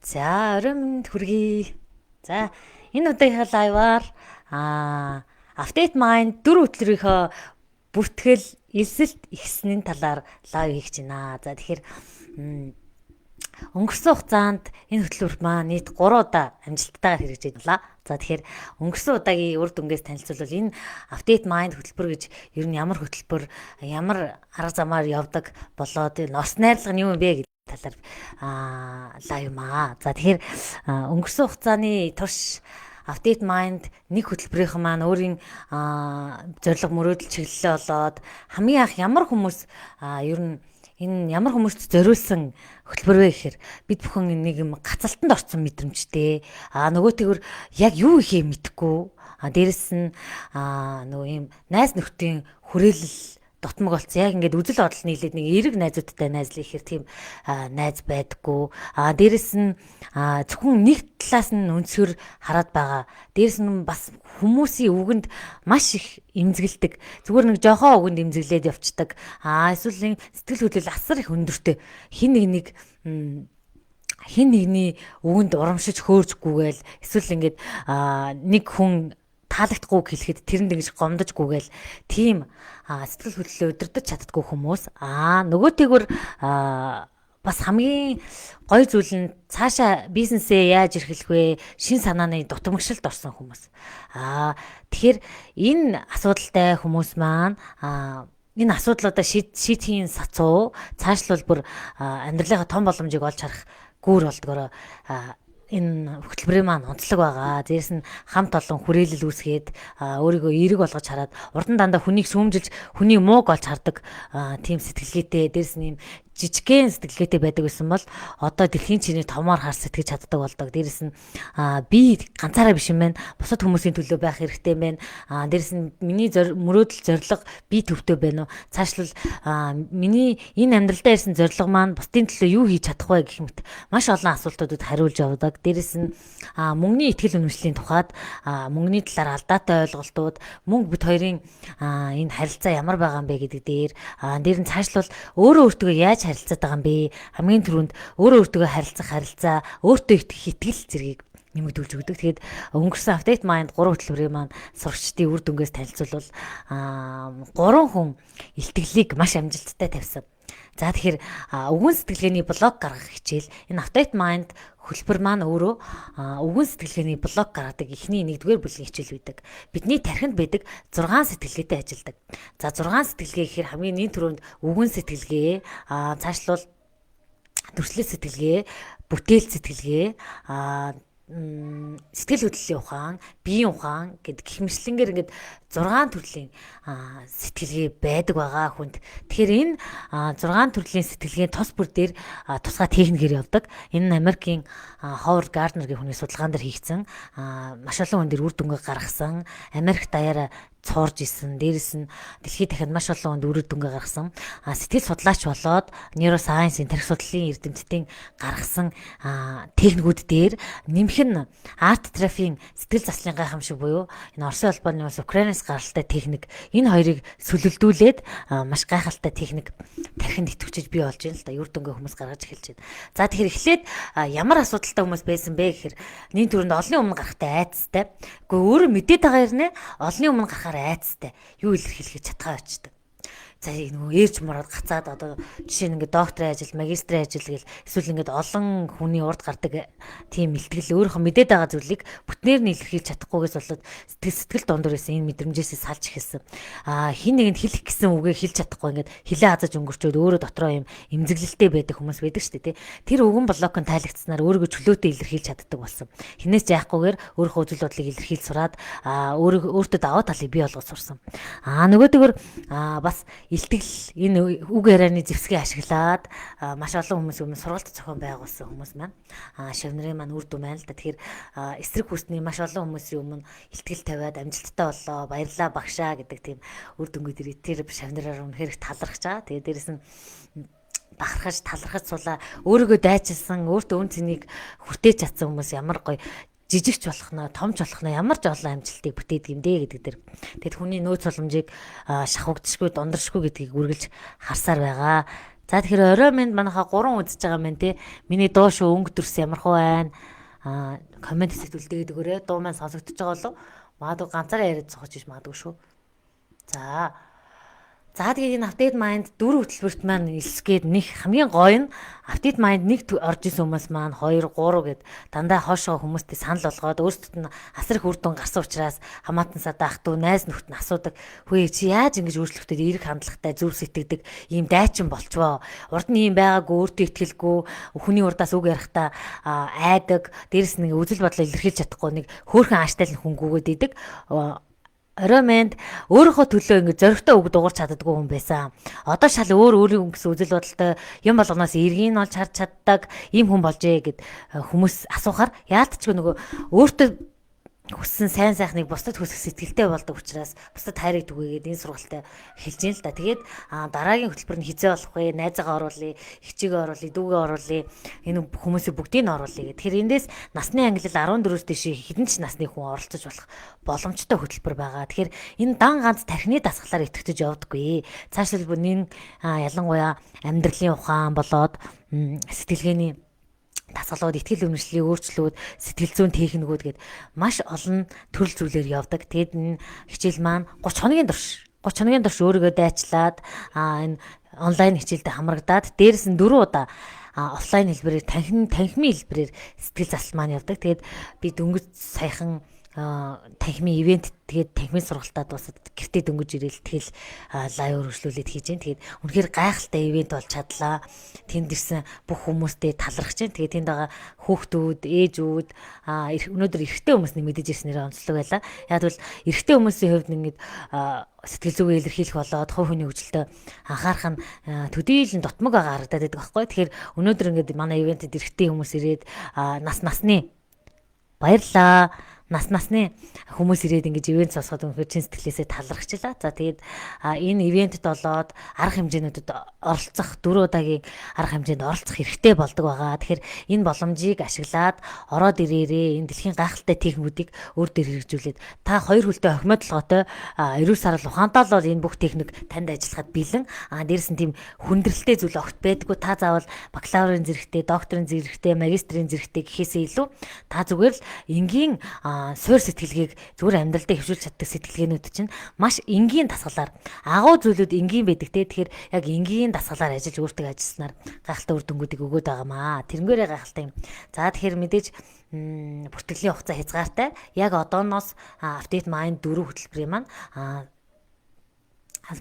За, оройн хүргэе. За, энэ удаагийн лайваар Update Mind 4 өдрийнхөө бүртгэл элсэлт ихсний талаар лайв хийж байна. За, тэгэхээр өнгөрсөн хугацаанд энэ хөтөлбөр маань нийт 3 удаа амжилттайгаар хэрэгжиж байна. За, тэгэхээр өнгөрсөн удаагийн үр дүнгээс танилцуулбал энэ Update Mind хөтөлбөр гэж ер нь ямар хөтөлбөр, ямар арга замаар явдаг болоод нос найрлага нь юу юм бэ талаар лайв маа. За тэгэхээр өнгөрсөн хугацааны турш Update Mind нэг хөтөлбөрийнхэн маань өөрийн зорилго мөрөөдөл чиглэлээ болоод хамгийн анх ямар хүмүүс ер нь энэ ямар хүмүүст зориулсан хөтөлбөр вэ гэхээр бид бүхэн нэг юм гацалтанд орсон мэдрэмжтэй. Нөгөөтэйгөр яг юу ихээ мэдэхгүй. Дээрэс нь нөгөө юм найз нөхдийн хүрээлэл дотмог болсон. Яг ингээд үзэл бодол нийлээд нэг эерэг найзуудтай найзлах ихээр тийм найз байдаггүй. Дээрэс нь зөвхөн нэг талаас нь өнцгөр хараад байгаа. Дээрэс нь бас хүмүүсийн үгэнд маш их эмзэгэлдэг. Зүгээр нэг жохоо үгэнд эмзэглээд явцдаг. Эсвэл сэтгэл хөдлөл асар их өндөртэй. Хин нэгний үгэнд урамшиж хөөржгүйгээл эсвэл ингээд нэг хүн таалагдахгүй хэлэхэд тэрэнд ингэж гомдожгүйгээл тийм сэтгэл хөдлөлөө өдөрдөж чаддгүй хүмүүс. Нөгөөтэйгөр бас хамгийн гоё зүйл нь цаашаа бизнесээ яаж эрхлэх вэ? Шин санааны дутамгшилд орсон хүмүүс. Тэгэхээр энэ асуудалтай хүмүүс маань энэ асуудлуудаа шийдэхийн сацуу цаашлбал бүр амьдралынхаа том боломжийг олж харах гүүр болдгороо энэ хөтөлбөрийн маань онцлог байгаа. Дээрс нь хамт олон хүрээлэл үүсгээд өөрийгөө эерэг болгож хараад урд нь дандаа хүнийг сүмжилж хүний мууг олж хардаг тийм сэтгэлгээтэй. Дээрс нь юм жижигхэн сэтгэлгээтэй байдаг гэсэн бол одоо дэлхийн чиний томоор хар сэтгэж чаддаг болдог. Дээрс нь би ганцаараа биш юм байна. Бусад хүмүүсийн төлөө байх хэрэгтэй юм байна. Дээрс нь миний мөрөөдөл зорилго би төвтэй байна уу? Цаашлал миний энэ амьдралдаа ирсэн зорилго маань бусдын төлөө юу хийж чадах вэ гэх мэт маш олон асуултуудад хариулж явдаг. Дээрс нь мөнгөний ихтгэл үнэмшлийн тухайд мөнгөний талаар алдаатай ойлголтууд, мөнгө бид хоёрын энэ харилцаа ямар байгаа юм бэ гэдэг дээр нь цаашлал өөрөө өөртөө яаж харилцаад байгаа юм бэ? Хамгийн түрүүнд өөрөө өөртөө харилцах харилцаа, өөртөө итгэл зэргийг нэмэгдүүлж өгдөг. Тэгээд өнгөрсөн Update Mind 3 хөтөлбөрийн маань сурагчдын үр дүнгээс танилцуулбал 3 хүн илтгэлийг маш амжилттай тавьсан. За тэгэхээр өвгөн сэтгэлгээний блог гаргах хичээл энэ Update Mind хөтөлбөр маань өөрөө өвгөн сэтгэлгээний блог гаргадаг эхний 1-р бүлгийн хичээл байдаг. Бидний тархинд байдаг 6 сэтгэлгээтэй ажилладаг. За 6 сэтгэлгээ гэхээр хамгийн нийт түрүүнд өвгөн сэтгэлгээ, цаашлуул төрслөл сэтгэлгээ, бүтээл сэтгэлгээ, сэтгэл хөдлөлийн ухаан, биеийн ухаан гэдэг гихмишлэнгээр ингээд 6 төрлийн сэтгэлгээ байдаг байгаа хүнд. Тэгэхээр энэ 6 төрлийн сэтгэлгээний тус бүр дээр тусгай техникээр явдаг. Энэ нь Америкийн Ховард Гарднергийн хүний судалгаан дээр хийгдсэн. Маш олон хүн дээр үр дүнгээ гаргасан. Америк даяараа цуурж исэн. Дээрэс нь дэлхийд дахинд маш олон хүнд үр дүнгээ гаргасан. Сэтгэл судлаач болоод нейросайенс, тархи судлалын эрдэмтдийн гаргасан техникүүд дээр нэмэх нь арт терапийн сэтгэл заслын гайхамшиг буюу энэ Оросын улбаны улс Украинаас гаралтай техник. Энэ хоёрыг сүлэлдүүлээд маш гайхалтай техник тархинд идэвхжиж бий болж байна л да. Үр дүнгээ хүмүүс гаргаж эхэлж байна. За тэгэхээр эхлээд ямар асуудалтай хүмүүс байсан бэ гэхээр нийт төрөнд олонний өмнө гарахтай айцтай. Гэхдээ өөрөө мэдээд байгаа хэрнээ олонний өмнө гарахаар айцтай. Юу илэрхийлэх чадхаа очдөг. За нөгөө ээж мураад гацаад одоо жишээ нь ингээд докторийн ажил, магистрийн ажил гэл эсвэл ингээд олон хүний урд гардаг тийм илтгэл өөрийнхөө мэдээд байгаа зүйлийг бүтнээр нь илэрхийлж чадахгүйгээс болоод сэтгэл дундуур байсан энэ мэдрэмжээсээ салж эхэлсэн. Хин нэгэнд хэлэх гэсэн үгээ хэлж чадахгүй ингээд хилээ хазаж өнгөрчөөд өөрөө дотроо юм эмзэглэлтэй байдаг хүмүүс байдаг шүү дээ, тий. Тэр өвгөн блокон тайлгдсанаар өөрийгөө чөлөөтэй илэрхийлж чаддаг болсон. Хинээс яахгүйгээр өөрийнхөө үзэл бодлыг илэрхийлж сураад өөртөө даваа талыг бий болгож сурсан. Нөгөөдөөр бас илтгэл энэ үг ярианы зэвсгээ ашиглаад маш олон хүмүүс өмнө сургалт зохион байгуулсан хүмүүс маань шавнырын маань үр дүн байна л да. Тэгэхээр эсрэг хүсний маш олон хүмүүсийн өмнө илтгэл тавиад амжилттай боллоо, баярлалаа багшаа гэдэг тийм үр дүнгууд тэр шавныраар үнэхээр их талархаж байгаа. Тэгээд дээрэс нь бахархаж талархаж суулаа өөрийгөө дайчилсан, өөртөө үн цэнийг хүртээж чадсан хүмүүс ямар гоё жижигч болох нь, томч болох нь ямар ч олон амжилтыг бүтээдэг юм дээ гэдэг дэр. Тэгэд хүний нөөц боломжийг шахагдшгүй, дундаршгүй гэдгийг үргэлж харсаар байгаа. За тэгэхээр орой минь манайха 3 үзэж байгаа юм тий. Миний дуу шүү өнгө дүрс ямар хөө байна. Комент хэсэгт үлдээгээд өгөөрэй. Дуу маань сонсогдож байгаа болов. Магадгүй ганцаараа яриад зогсож иж магадгүй шүү. За. За тэгээд энэ Update Mind 4 хөтөлбөрт маань илсгээд нэг хамгийн гоё нь Update Mind 1 орж исэн хүмүүс маань 2 3 гэд дандаа хоошоо хүмүүстэй санал болгоод өөрсдөд нь асар их үр дүн гарсан учраас хамаатан садаа ах トゥ найз нөхд нь асуудаг. Хөөе чи яаж ингэж өөрчлөлтөд эерэг хандлагатай зөв сэтгэдэг ийм дайчин болчвоо. Урд нь ийм байгаагүй өөртөө итгэлгүй хүний урдаас үг ярихдаа айдаг. Дээрэс нэг үзэл бодлоо илэрхийлж чадахгүй нэг хөөхөн ааштай л хөнгүүгээд идэг. Орой минь өөрийнхөө төлөө ингэ зоригтой үг дуурч чаддаггүй хүн байсан. Одоо шал өөрийн гэсэн үзэл бодолтой юм болгоноос эргийг нь олж харж чаддаг ийм хүн болжээ гэд хүмүүс асуухаар яалтчгүй нөгөө өөртөө хүссэн сайн сайхныг бусдад хүсэх сэтгэлтэй болдог учраас бусдад хайрыг түгээгээд энэ сургалтад хэлж юм л да. Тэгээд дараагийн хөтөлбөр нь хизээ болох вэ? Найзаагаа оруулъя, хичээгээ оруулъя, дүүгээ оруулъя. Энэ хүмүүсийг бүгдийг нь оруулъя гэх. Тэгэхээр эндээс насны ангилал 14-өөс дээш хэдэн ч насны хүн оролцож болох боломжтой хөтөлбөр байгаа. Тэгэхээр энэ дан ганц тархины дасгалаар итгэж явдаггүй. Цаашдаа энэ ялангуяа амьдралын ухаан болоод сэтгэлгээний дасгалууд, итгэл үнэмшлийн өөрчлөлүүд, сэтгэл зүйн техникүүд гээд маш олон төрөл зүйлээр явдаг. Тэгээд энэ хичээл маань 30 хоногийн турш өөрийгөө дайчлаад энэ онлайн хичээлдээ хамрагдаад дээрээс нь 4 удаа офлайн хэлбэрээр танхимын хэлбэрээр сэтгэл засал маань явдаг. Тэгээд би дөнгөж саяхан танхимын ивент тэгээд танхимын сургалтад дуусаад гэртээ дөнгөж ирээл тэгэл лайв өргөжлүүлээд хийж гэн. Тэгээд үнэхээр гайхалтай ивент болж чадлаа. Тэнд ирсэн бүх хүмүүстэй талархаж гэн. Тэгээд тэнд байгаа хүүхдүүд, ээжүүд, өнөөдөр эрэгтэй хүмүүс нэг мэдэж ирснээр онцлог байлаа. Яг бол эрэгтэй хүмүүсийн хувьд ингээд сэтгэл зүгээ илэрхийлэх болоод хувь хүний хөгжилтөд анхаарах нь төдийлөн дотмог байгаа харагдаад байдаг байхгүй. Тэгэхээр өнөөдөр ингээд манай ивентэд эрэгтэй хүмүүс ирээд насны баярлаа. Насны хүмүүс ирээд ингэж ивент сонсоход өнөхөр чин сэтгэлээсээ талархчлаа. За тэгээд энэ ивентэд болоод арга хэмжээнүүдэд оролцох 4 удаагийн арга хэмжээнд оролцох хэрэгтэй болдог байгаа. Тэгэхээр энэ боломжийг ашиглаад ороод ирээрээ энэ дэлхийн гайхалтай техникүүдийг өөр дээр хэрэгжүүлээд та 2 хөлтэй охимодлоготой 90 сар ухаантай бол энэ бүх техник танд ажиллахад бэлэн. Дээрс нь тийм хүндрэлтэй зүйл огт байдаггүй. Та заавал бакалаврын зэрэгтэй, докторийн зэрэгтэй, магистрийн зэрэгтэй гэхээсээ илүү та зүгээр л энгийн суур сэтгэлгээг зүгээр амьдралдаа хөвшүүлж чаддаг сэтгэлгээнүүд чинь маш энгийн дасгалаар агуу зүйлүүд энгийн байдаг те. Тэгэхээр яг энгийн дасгалаар ажиллаж өөртөө ажилласнаар гайхалтай үр дүнгуудыг өгөөд байгаамаа. Тэрнгээрээ гайхалтай юм. За тэгэхээр мэдээж бүртгэлийн хугацаа хязгаартай. Яг одооноос Update Mind 4 хөтөлбөрийн маань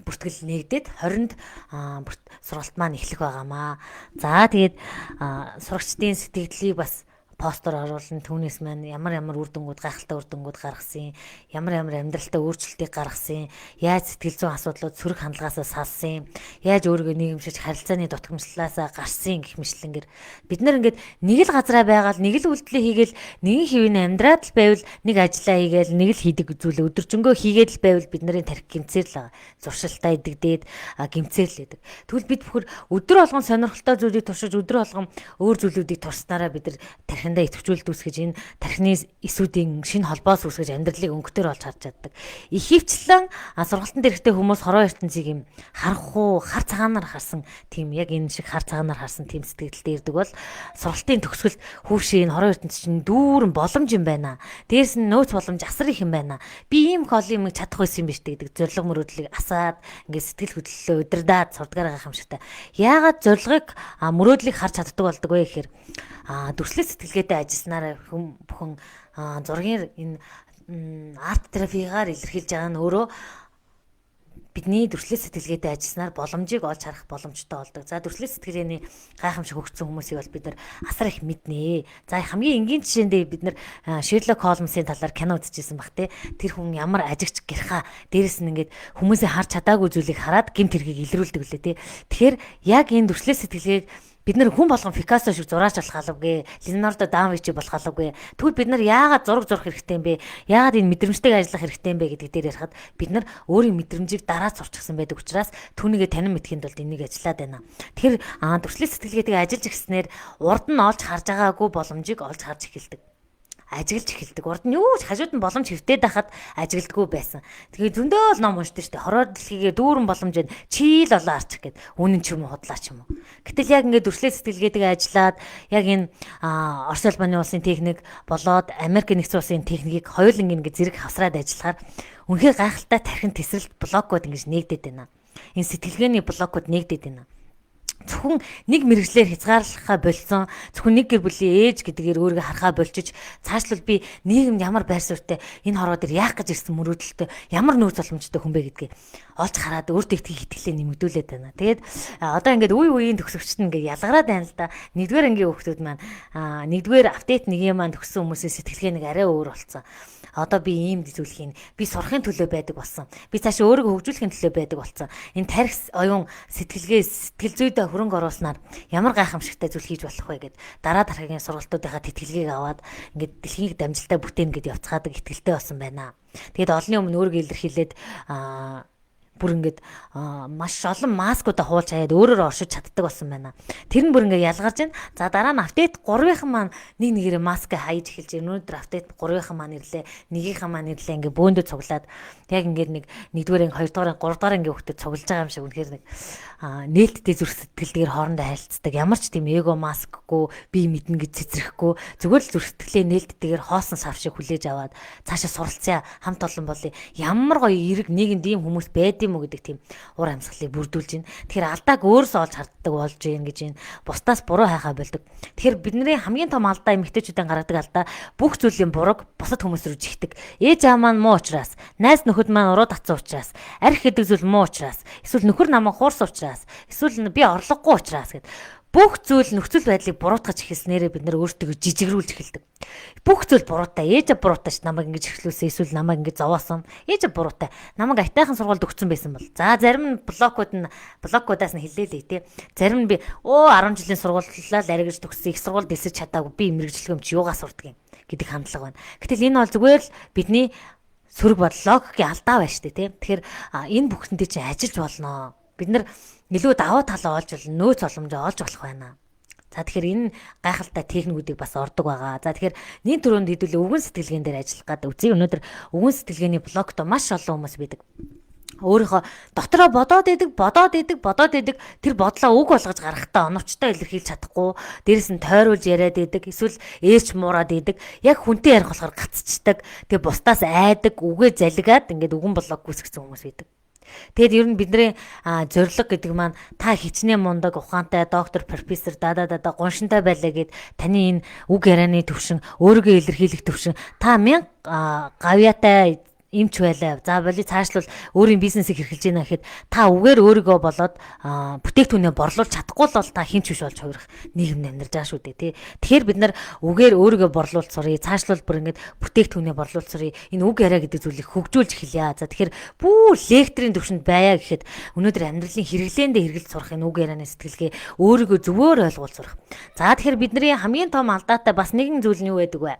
бүртгэл нэгдээд 20-нд сургалт маань эхлэх байгаамаа. За тэгээд сурагчдын сэтгэлдлийг бас постор оруулна. Түүнээс маань ямар үр дүнгууд, гайхалтай үр дүнгууд гаргасан, ямар амьдралтай өөрчлөлтийг гаргасан, яаж сэтгэл зүйн асуудлууд сөрөг хандлагаасаа салсан, яаж өөрийгөө нийгэмшиж харилцааны дутагмжлалаасаа гарсан гэх мэтлэнгээр бид нар ингээд нэг л газараа байгаад нэг л үйлдэлээ хийгээл нэгэн хэвийн амьдраад л байвал нэг ажиллаа хийгээл нэг л хийдэг зүйлээ өдөржингөө хийгээд л байвал бид нарын тархи гэмцээр л зуршилтаа идэгдээд гэмцээр л байдаг. Тэгвэл бид бүхэр өдөр болгон сонирхолтой зүйлийг туршиж өдөр болгон өөр зүйлүүдийг турснараа бид нар тархиндаа идэвхжүүлэлт үүсгэж энэ тархины эсүүдийн шинэ холбоос үүсгэж амьдралыг өнгөтөр олж харж чаддаг. Ихэвчлэн сургалтанд ирэхдээ хүмүүс хорон ертөнцийг юм харахгүй, хар цагаанаар харсан тийм яг энэ шиг хар цагаанаар харсан тийм сэтгэлдээ ирдэг бол сургалтын төгсгөлд хүүшээ энэ хорон ертөнц чинь дүүрэн боломж юм байна. Дээрс нь нөөц боломж асар их юм байна. Би ийм хол юм чадах байсан юм биш гэдэг зориг мөрөөдлийг асаад ингээд сэтгэл хөдлөлөө удирдаад сурдгаар байгаа юм шигтэй. Яагаад зорилгыг мөрөөдлийг харж чаддаг болдог вэ гэхээр дүрслэл сэтгэлгээтэй ажилласнараа бүхэн зургийн энэ арт терапигаар илэрхийлж байгаа нь өөрөө бидний дүрслэл сэтгэлгээтэй ажилласнаар боломжийг олж харах боломжтой болдог. За дүрслэл сэтгэлгээний гайхамшиг хөгжсөн хүмүүсийг бол бид нар асар их мэднэ. За хамгийн энгийн жишээндээ бид нар Шерлок Холмсын талаар кино үзчихсэн баг те. Тэр хүн ямар ажигч гэрхаа дээрэс нь ингээд хүмүүсийн харж чадаагүй зүйлийг хараад гэмт хэргийг илрүүлдэг лээ те. Тэгэхээр яг энэ дүрслэл сэтгэлгээг бид нар хүн болгон Пикассо шиг зураач болох алавгүй, Леонардо да Винчи болох алавгүй. Тэгвэл бид нар яагаад зураг зурх хэрэгтэй юм бэ? Яагаад энэ мэдрэмжтэйг ажиллах хэрэгтэй юм бэ гэдэг дээр ярихад бид нар өөрийн мэдрэмжийг дараад сурчсан байдаг учраас түүнийгээ танин мэдхэнд бол энийг ажиллаад байна. Тэгэхээр дүрслэл сэтгэлгээтэйг ажиллаж ирснээр урд нь олж харж байгаагүй боломжийг олж харж эхэлдэг. ажиглаж эхэлдэг. Урд нь юу хажууд нь боломж хэвтээд байхад ажигладаггүй байсан. Тэгээ зөндөө л ном уншдаг штэ. Хороор дэлхийгээ дүүрэн боломжтой чийл олоо арчих гэд. Үнэн ч юм уу худлаа ч юм уу. Гэтэл яг ингээд дүрслээ сэтгэлгээдэг ажиллаад яг энэ Орос улбаны улсын техник болоод Америк нэгдсэн улсын техникийг хоёуланг ингээд зэрэг хавсраад ажиллахаар үнэхээр гайхалтай тархин тесрэлт блокууд ингэж нээгдэт байна. Энэ сэтгэлгээний блокууд нээгдэт байна. Зөвхөн нэг мэрэгжлэр хязгаарлахаа болсон, зөвхөн нэг гэр бүлийн ээж гэдгээр өөрийгөө харахаа болчиж цаашлбал би нийгэмд ямар байр суурьтай энэ хороо дээр яах гэж ирсэн мөрөөдөлтөй ямар нөөц боломжтой хүн бэ гэдгийг олж хараад өөртөө итгэлээ нэмэгдүүлээд байна. Тэгээд одоо ингээд үе үеийн төгсөгчд нь ингээд ялгараад байна л да. Нэгдүгээр ангийн хүүхдүүд маань нэгдүгээр апдейт нэг юм маань төгссөн хүмүүсийн сэтгэлгээ нэг арай өөр болсон. Одоо би ийм зүйлхийн би сурахын төлөө байдаг болсон. Би цаашаа өөрийгөө хөгжүүлэхийн төлөө байдаг болсон. Энэ тархи оюун сэтгэлгээ сэтгэл зүйдээ хөрөнгө оруулснаар ямар гайхамшигтай зүйл хийж болох вэ гэд дараа дараагийн сургалтуудынхаа тэтгэлгийг аваад ингээд дэлхийг дамжилтаа бүтээн гэд явцгаадаг итгэлтэй болсон байна. Тэгээд олонний өмнө өөрийгөө илэрхийлээд бүр ингээд маш олон маскуудаа хуулж хаяад өөрөөр оршиж чаддаг болсон байна. Тэр нь бүр ингээд ялгарч байна. За дараа нь апдейт 3-ын маань нэг нэгээрээ маск хайж эхэлж байна. Өнөөдөр апдейт 3-ын маань ирлээ, 1-ийн маань ирлээ ингээд бөөндөө цуглаад яг ингээд нэгдүгээр, 2-р, 3-р ангийн хүүхдэд цуглаж байгаа юм шиг үнэхээр нэг нээлттэй зүрх сэтгэлдгээр хоорондоо харилцдаг. Ямар ч тийм эго маскгүй, би мэднэ гэж цэцрэхгүй зүгээр л зүрх сэтгэлээ нээлттэйгээр хоосон сав шиг хүлээж аваад цаашаа суралцъя, хамт олон болъё. Ямар гоё эрэг нийгэмд ийм хүмүүс байд юм уу гэдэг тийм ур амьсгалыг бүрдүүлж байна. Тэгэхээр алдааг өөрөөсөө олж харддаг болж гин гэж байна. Бусдаас буруу хайхаа болдог. Тэгэхээр бидний хамгийн том алдаа эмэгтэйчүүдийн гаргадаг алдаа бүх зүйлийн бурууг бусад хүмүүс рүү жигдэг. Ээж аав маань муу учраас, найз нөхөд маань уруу татсан учраас, арх гэдэг зүйл муу учраас, эсвэл нөхөр намайг хуурсан учраас, эсвэл би орлогогүй учраас гэд бүх зүйл нөхцөл байдлыг буруутгаж эхэлснээрээ бид нар өөртөө жижигрүүлж эхэлдэг. Бүх зүйл буруутай, ээж буруутай ш намайг ингэж эхлүүлсэн, эсвэл намайг ингэж зовоосон. Ээж буруутай. Намайг айтайхан сургуульд өгсөн байсан бол. За зарим нь блокуудаас нь хэлээлээ тий. Зарим нь би 10 жилийн сургуулиулаад аригж төгссөн, их сургуульд элсэж чадаагүй, би мэрэгжлэгэм чи юугаа сурдаг юм гэдэг хандлага байна. Гэтэл энэ бол зүгээр л бидний сөрөг бодол логикийн алдаа байна штэ тий. Тэгэхээр энэ бүхэндээ чи ажиллаж болно. Бид нар илүү даваа талаа олж болно, нөөц боломжоо олж болох байна. За тэгэхээр энэ гайхалтай техникүүдийг бас ордог байгаа. За тэгэхээр нийт төрөнд хэдүүлээ өвгөн сэтгэлгээн дээр ажиллах гэдэг үзье. Өнөөдөр өвгөн сэтгэлгээний блогт маш олон хүмүүс байдаг. Өөрийнхөө дотроо бодоод идэг тэр бодлоо үг болгож гаргахтаа оновчтой илэрхийлж чадахгүй, дээрэс нь тойруулж яриад идэг, эсвэл ээрч муураад идэг, яг хүнтэй ярих болохоор гаццдаг, тэгээ бусдаас айдаг, үгээ залгиад ингээд өвгөн блог гүйцэтгэсэн хүмүүс байдаг. Тэгэд ер нь бидний зорилго гэдэг маань та хичнээн мундаг ухаантай доктор профессор гоншинтай байлаа гэд таны энэ үг ярианы төвшин өөрийгөө илэрхийлэх төвшин та 1000 гавьяатай эмч байлаа. За боли цаашлуул өөрийн бизнесийг хэрхэлж ийна гэхэд та үгээр өөрийгөө болоод бүтээгдэхүүнээ борлуулж чадахгүй л бол та хинч биш болж хувирах нийгэмд амьдарч байгаа шүү дээ тий. Тэгэхээр бид нар үгээр өөрийгөө борлуулж сурыг, цаашлуул бүр ингэж бүтээгдэхүүнээ борлуулж сурыг, энэ үг яриа гэдэг зүйлийг хөгжүүлж эхэлье. За тэгэхээр бүх лектрийн төвшөнд байя гэхэд өнөөдөр амьдралын хэрэглээндээ хэрэгэлж сурах энэ үг ярианы сэтгэлгээ өөрийгөө зөвөр ойлгуул сурах. За тэгэхээр бидний хамгийн том алдаатай бас нэгэн зүйл нь юу байдаг вэ?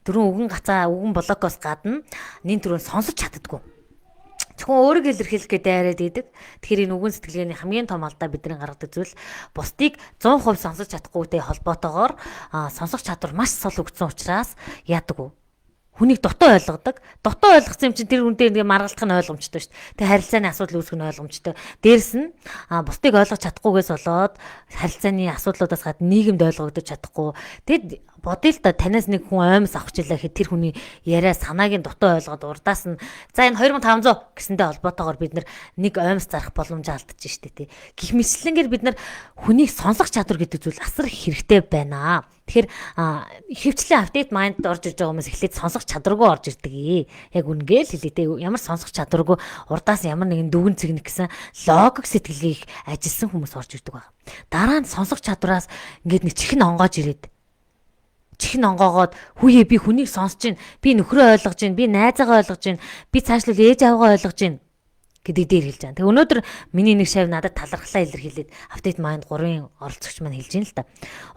Дөрөв үгэн блокоос гадна нин түрүүн сонсож чаддаггүй. Зөвхөн өөрийгөө илэрхийлэх гэдэг дайраад идэг. Тэгэхээр энэ үгэн сэтгэлгээний хамгийн том алдаа бидний гаргадаг зүйл бусдыг 100% сонсож чадахгүйтэй холбоотойгоор сонсох чадвар маш сул өгсөн учраас яадаг вэ? Хүнийг дутуу ойлгодог. Дутуу ойлгосон юм чинь тэр хүнтэй ингээ маргалдах нь ойлгомжтой шүү дээ. Тэгээ харилцааны асуудал үүсгэх нь ойлгомжтой. Дээрс нь бусдыг ойлгож чадахгүйгээс болоод харилцааны асуудлуудаас гадна нийгэмд ойлгогдож чадахгүй. Тэгэд бодъё л да танаас нэг хүн оймс авах жилээ гэхэд тэр хүний яриа санаагийн дутуу ойлгоод урдаас нь за энэ 2500 гэсэндээ холбоотойгоор бид нэг оймс зарах боломж алдчих штэ тий. Гэх мэтлэнгээр бид нар хүнийг сонсох чадвар гэдэг зүйл асар хэрэгтэй байна. Тэгэхээр хөвчлийн апдейт майнд орж ирж байгаа хүмүүс эхлээд сонсох чадваргүй орж ирдэг. Яг үнгээл хэлээ те. Ямар сонсох чадваргүй урдаас ямар нэгэн дүгэн цэгнэх гэсэн логик сэтгэлгээг ажилласан хүмүүс орж ирдэг байна. Дараа нь сонсох чадвараас ингээд нэг чихэн онгоож ирээд чихэн онгоогоод хүүе би хүнийг сонсож гин, би нөхрөө ойлгож гин, би найзаагаа ойлгож гин, би цаашлуул ээж аваагаа ойлгож гин гэдэг дээр хэлж байгаа. Тэгээ өнөөдөр миний нэг шав надад талархлаа илэрхийлээд Update Mind 3-ын оролцогч маань хэлж ийн л та.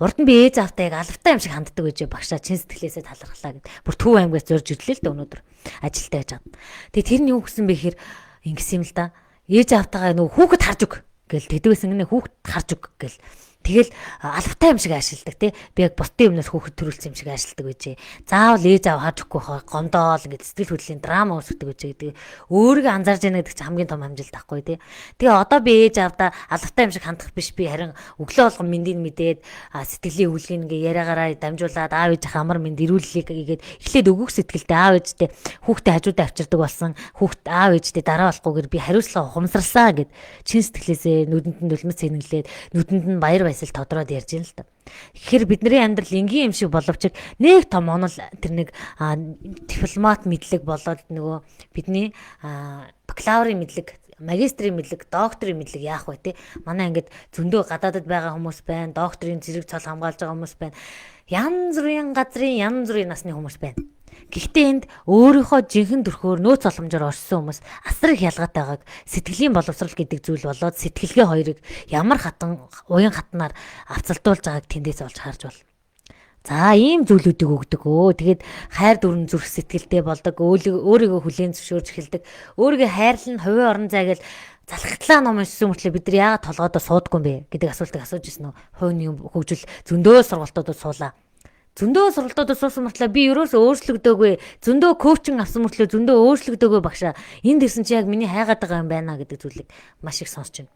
Урд нь би ээж автайг алавтай юм шиг ханддаг гэж багшаа чин сэтгэлээсээ талархлаа гэд. Бүр Төв аймгаас зорж ирлээ л да өнөөдөр ажилдаа яж байгаа. Тэгээ тэр нь юу гэсэн бэ гэхээр ингэсэн юм л да. Ээж автайгаа нөгөө хүүхэд харж өг гэл тэдвэсэн гинэ хүүхэд харж өг гэл. Тэгэл албатай юм шиг аашилдаг тий. Би яг бусдын юмнаас хүүхэд төрүүлсэн юм шиг аашилдаг байжээ. Заавал ээж аав харж өгөхгүй хаа гомдоол ингээд сэтгэл хөдлөлийн драма үүсгдэг байжээ гэдэг. Өөрийгөө анзаарж яана гэдэг чинь хамгийн том амжилт байхгүй тий. Тэгээ одоо би ээж аавдаа албатай юм шиг хандах биш, би харин өглөө болгон мэндийг мэдээд сэтгэлийн өвлгийг ингээ яриагаараа дамжуулаад аав ээж амар мэд ирүүллийг игээд эхлээд өгөх сэтгэлтэй аав ээжтэй хүүхдээ хажуудаа авчирдаг болсон. Хүүхд аав ээжтэй дараа болохгүйгээр би хариуцлага ухамсарлаа гэд чин сэтгэлээсээ нүдэнд нь нулимс цэнгэлээд нүдэнд нь баяр баясгал тодроод ярьж ийн л та. Тэгэхээр бидний амьдрал энгийн юм шиг боловч нэг том онол тэр нэг дипломат мэдлэг болоод нөгөө бидний бакалаврын мэдлэг, магистрийн мэдлэг, докторийн мэдлэг яах вэ те? Манай ингээд зөндөө гадаадд байгаа хүмүүс байна, докторийн зэрэг цол хамгаалж байгаа хүмүүс байна. Янз бүрийн газрын янз бүрийн насны хүмүүс байна. Гэхдээ энд өөрийнхөө жинхэнэ төрхөөр нөөц боломжоор оршсон хүмүүс асар их ялгаатай байгааг сэтгэлийн боловсрал гэдэг зүйл болоод сэтгэлгээ хоёрыг ямар хатан уян хатнаар авцалдуулж байгааг тэндээс олж харж байна. За ийм зүйлүүдийг өгдөг өө. Тэгээд хайр дүрэн зүрх сэтгэлтэй болдог, өөрийгөө хүлээн зөвшөөрж эхэлдэг, өөрийгөө хайрлан хувийн орон зайг л залхахтлаа ном уншсан мөртлөө бид нар яагаад толгойдоо суудгүй юм бэ гэдэг асуултыг асууж ирсэн үү. Хувийн хөгжил зөндөө сургалтуудад суулаа. Зөндөө сургалтуудад суусан мөртлөө би ерөөсөө өөрчлөгдөөгүй, зөндөө коучинг авсан мөртлөө зөндөө өөрчлөгдөөгүй багшаа. Энд ирсэн чи яг миний хайгаад байгаа юм байна гэдэг зүйлийг маш их сонсч байна.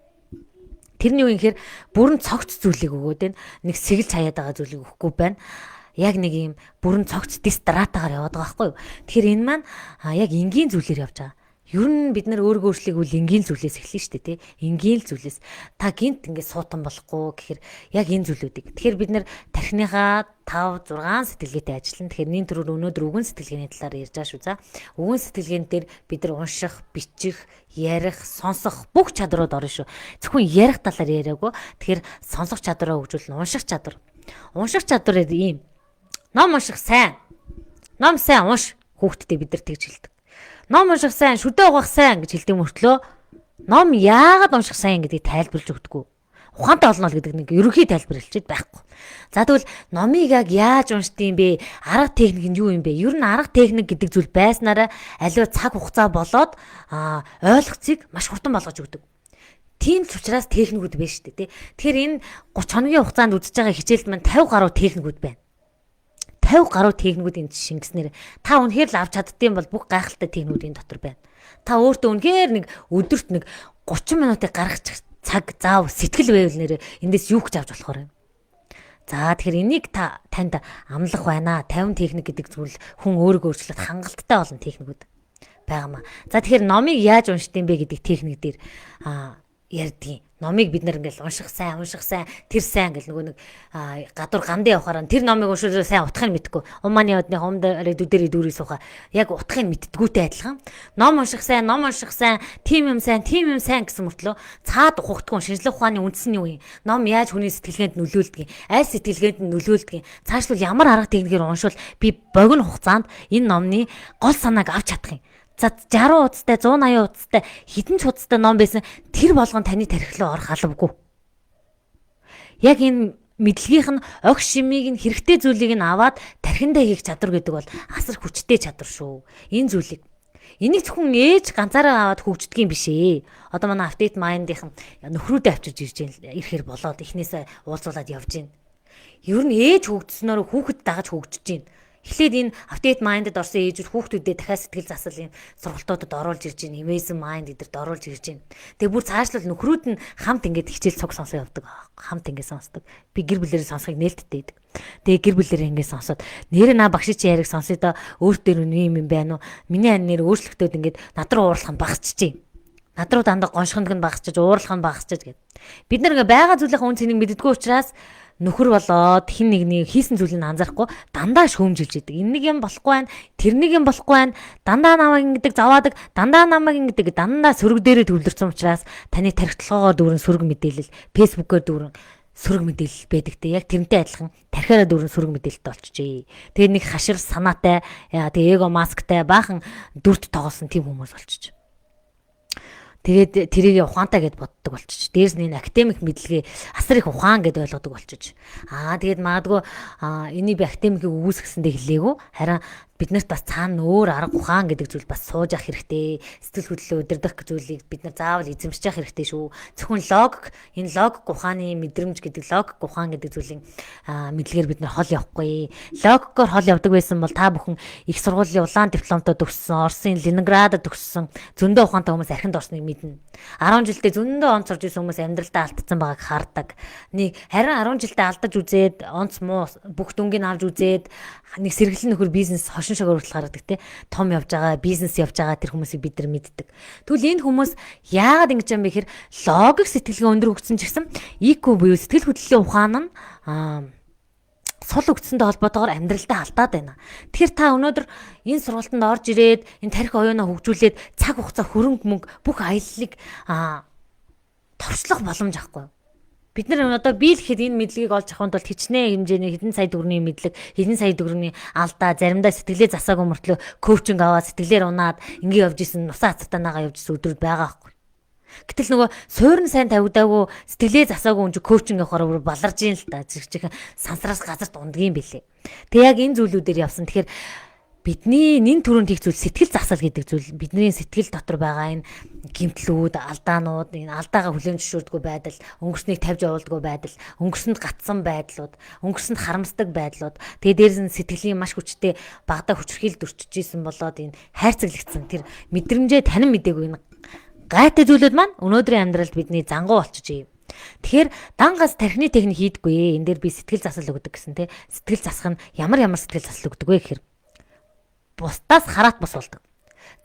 Тэрний үе ихэр бүрэн цогц зүйлийг өгөөд нэг сэгэлж хаяад байгаа зүйлийг өгөхгүй байна. Яг нэг юм бүрэн цогц дистратагаар яваад байгаа байхгүй юу. Тэгэхээр энэ маань яг энгийн зүйлээр явж байгаа. Ер нь бид нар өөрийгөө өөрчлөхийг энгийн зүйлээс эхэлнэ шүү дээ тий. Энгийн зүйлээс та гинт ингээд суутан болохгүй гэхээр яг энэ зүйлүүдийг. Тэгэхээр бид нар тархиныхаа 5 6 сэтгэлгээтэй ажиллана. Тэгэхээр нийт төрөөр өнөөдөр үгэн сэтгэлгээний талаар ярьж байгаа шүү за. Үгэн сэтгэлгээнд дээр бид нар унших, бичих, ярих, сонсох бүх чадрууд орно шүү. Зөвхөн ярих талаар яриаггүй. Тэгэхээр сонсох чадвараа хөгжүүлнэ, унших чадвар. Унших чадвар ийм. Ном унших сайн. Ном сайн унш. Хүүхдтэй бид нар тэгж хэлдэг. Ном унших сайн, шүдэ угаах сайн гэж хэлдэг мөртлөө ном яагаад унших сайн гэдгийг тайлбарлаж өгдөггүй. Ухаантай олно гэдэг нэг ерөнхий тайлбар хэлчихэд байхгүй. За тэгвэл номыг яг яаж уншдığım бэ? Арга техник нь юу юм бэ? Ер нь арга техник гэдэг зүйл байснараа аливаа цаг хугацаа болоод ойлгоцыг маш хурдан болгож өгдөг. Тийм ч учраас техникүүд байна шүү дээ, тий. Тэгэхээр энэ 30 хоногийн хугацаанд үзэж байгаа хичээлд маань 50 гаруй техникүүд байна. 50 гаруй техникүүдийн шингэснээр та үнэхээр л авч чаддсан бол бүх гайхалтай техникүүдийн дотор байна. Та өөртөө үнэхээр нэг өдөрт нэг 30 минутыг гаргачих цаг заав сэтгэл байвал эндээс юу гэж авч болохоор юм. За тэгэхээр энийг танд амлах байна. 50 техник гэдэг зүйл хүн өөрийгөө өөрчлөхөд хангалттай олон техникүүд байгаамаа. За тэгэхээр номыг яаж уншдığım бэ гэдэг техник дээр ярьдгийг. Номыг бид нар ингээл унших сайн, тэр сайн гэл нөгөө нэг гадуур гандын явахаар тэр номыг уншиж сайн утгахыг мэдэхгүй. Умааны одны хомдорыг дүдэрий дүүрий сууха. Яг утгахыг мэддгүүтэй адилхан. Ном унших сайн, тийм юм сайн гэсэн мөртлөө цаад ухагдгүй шинжлэх ухааны үндсэн нь юу юм? Ном яаж хүний сэтгэлгээнд нөлөөлдөг юм? Аль сэтгэлгээнд нөлөөлдөг юм? Цаашлбал ямар арга техникээр уншвал би богино хугацаанд энэ номны гол санааг авч чадах юм? За 60 удастай 180 удастай хэдэн ч удастай ном байсан тэр болгон таны тархилуу орох албагүй. Яг энэ мэдлэгийнх нь огш шимийг нь хэрэгтэй зүйлийг нь аваад тархиндаа хийх чадвар гэдэг бол асар хүчтэй чадвар шүү. Энэ зүйлийг энийг зөвхөн ээж ганцаараа аваад хөгждөг юм биш ээ. Одоо манай Update Mind-ийнхэн нөхрүүдээ авчирж ирж ирэхээр болоод эхнээсээ уулзуулаад явж гин. Ер нь ээж хөгжснөөр хүүхэд дагаж хөгжиж гин. Эхлээд энэ Update Mind-д орсон ээжүүд хүүхдүүдэд дахиад сэтгэл засал юм сургалтуудад оруулж ирж байна. Amazing Mind эдэрт оруулж ирж байна. Тэгээ бүр цаашлал нөхрүүд нь хамт ингээд хичээл цуг сонсоо явдаг. Хамт ингээд сонсдог. Би гэр бүлэрээ сонсохыг нээлттэй байдаг. Тэгээ гэр бүлэрээ ингээд сонсоод нэр наа багш чи яриг сонсё да өөр дээр үн юм байна уу? Миний ань нэр өөрчлөгдөд ингээд над руу уурлах нь багасчихжээ. Над руу дандаа гоншхонд нь багасчиж уурлах нь багасчиж гэд. Бид нар ингээд байгаа зүйлийн үн цэнийг мэддэггүй учраас нөхөр болоод хин нэгний хийсэн зүйлийг анзаарахгүй дандаа шөөмжилж идэг. Энэ нэг юм болохгүй байх, тэр нэг юм болохгүй байх. Дандаа намайг ингэдэг заваадаг, дандаа намайг ингэдэг, дандаа сөрөг дээрээ төвлөрсөн учраас таны тархитлагоор дүүрэн сөрөг мэдээлэл, фэйсбүүкээр дүүрэн сөрөг мэдээлэл байдаг те. Яг тэрнтэй адилхан тархиараа дүүрэн сөрөг мэдээлэлтэй болчихжээ. Тэгээ нэг хашир санаатай, тэгээ эго масктай баахан дүрт тоглосон тийм хүмүүс болчихж. Тэгээд тэрийг ухаантай гэд боддог болчих. Дээрс нь энэ академик мэдлэгээ асар их ухаан гэд ойлгодог болчих. Тэгээд магадгүй энийг би академикийг өгөөсгсэндээ хэлээгүү. Харин бид нарт бас цаана өөр арга ухаан гэдэг зүйл бас сууж авах хэрэгтэй. Сэтгэл хөдлөлөө удирдах зүйлийг бид нар заавал эзэмшиж явах хэрэгтэй шүү. Зөвхөн логик, энэ логик ухааны мэдрэмж гэдэг логик ухаан гэдэг зүйлийн мэдлэгээр бид нар хол явахгүй. Логикоор хол явдаг байсан бол та бүхэн их сургуулийн улаан дипломтой төгссөн, Оросын Ленинградад төгссөн зөндөө ухаантай хүмүүс архинд орсныг мэднэ. 10 жилдээ зөндөө онц сурж исэн хүмүүс амьдралдаа алдсан байгааг хардаг. Харин 10 жилдээ алдаж үзээд онц муу бүх дүнгийг авч үзээд нэг сэргэлэн нөхөр бизнес хошин шогоор хүртэл гаргадаг те том явж байгаа бизнес явж байгаа тэр хүмүүсийг бид нар мэддэг. Тэгвэл энэ хүмүүс яагаад ингэж юм бэ гэхээр логик сэтгэлгээ өндөр хөгжсөн ч гэсэн IQ буюу сэтгэл хөдлөлийн ухаан нь сул өгцөндөө холбоотойгоор амьдралдаа алдаад байна. Тэгэхээр та өнөөдөр энэ сургалтанд орж ирээд энэ тарих оюунаа хөгжүүлээд цаг хугацаа хөрөнгө мөнгө бүх аяллыг торчлох боломж авахгүй. Бид нар одоо бие л гэхэд энэ мэдлэгийг олж авахын тулд хичнээн хэмжээний хэдэн сая төгрөгийн мэдлэг, хэдэн сая төгрөгийн алдаа, заримдаа сэтгэлээ засаагүй мөртлөө коучинг аваад сэтгэлээр унаад ингээ явж исэн нусаа хацтаанаага явж исэн өдрүүд байгаа байхгүй. Гэтэл нөгөө суурин сайн тавигдаагүй сэтгэлээ засаагүй хүн коучинг авахаар бүр баларж ийн л та. Жижиг сансраас газарт ундгийн бэлээ. Тэг яг энэ зүйлүүдээр явсан. Тэгэхээр бидний нэн төрөнд хийх зүйл сэтгэл засал гэдэг зүйл бидний сэтгэл дотор байгаа энэ гэмтлүүд, алдаанууд, энэ алдаагаа хүлээн зөвшөөрдгөө байдал, өнгөрснийг тавьж явуулдаггүй байдал, өнгөрсөнд гатсан байдлууд, өнгөрсөнд харамсдаг байдлууд, тэгээ дээрээс нь сэтгэлийн маш хүчтэй багада хүчрхийлд өрчөжсэн болоод энэ хайрцаглагдсан тэр мэдрэмжээ танин мэдээгүй энэ гайтай зүйлүүд маань өнөөдрийн амьдралд бидний зангуу болчихжээ. Тэгэхээр дангаас тархины техник хийдэггүй. Энэ дээр би сэтгэл засал өгдөг гэсэн те. Сэтгэл засах нь ямар сэтгэл засал өгдөг вэ гэхээр бусдаас хараат бус болдог.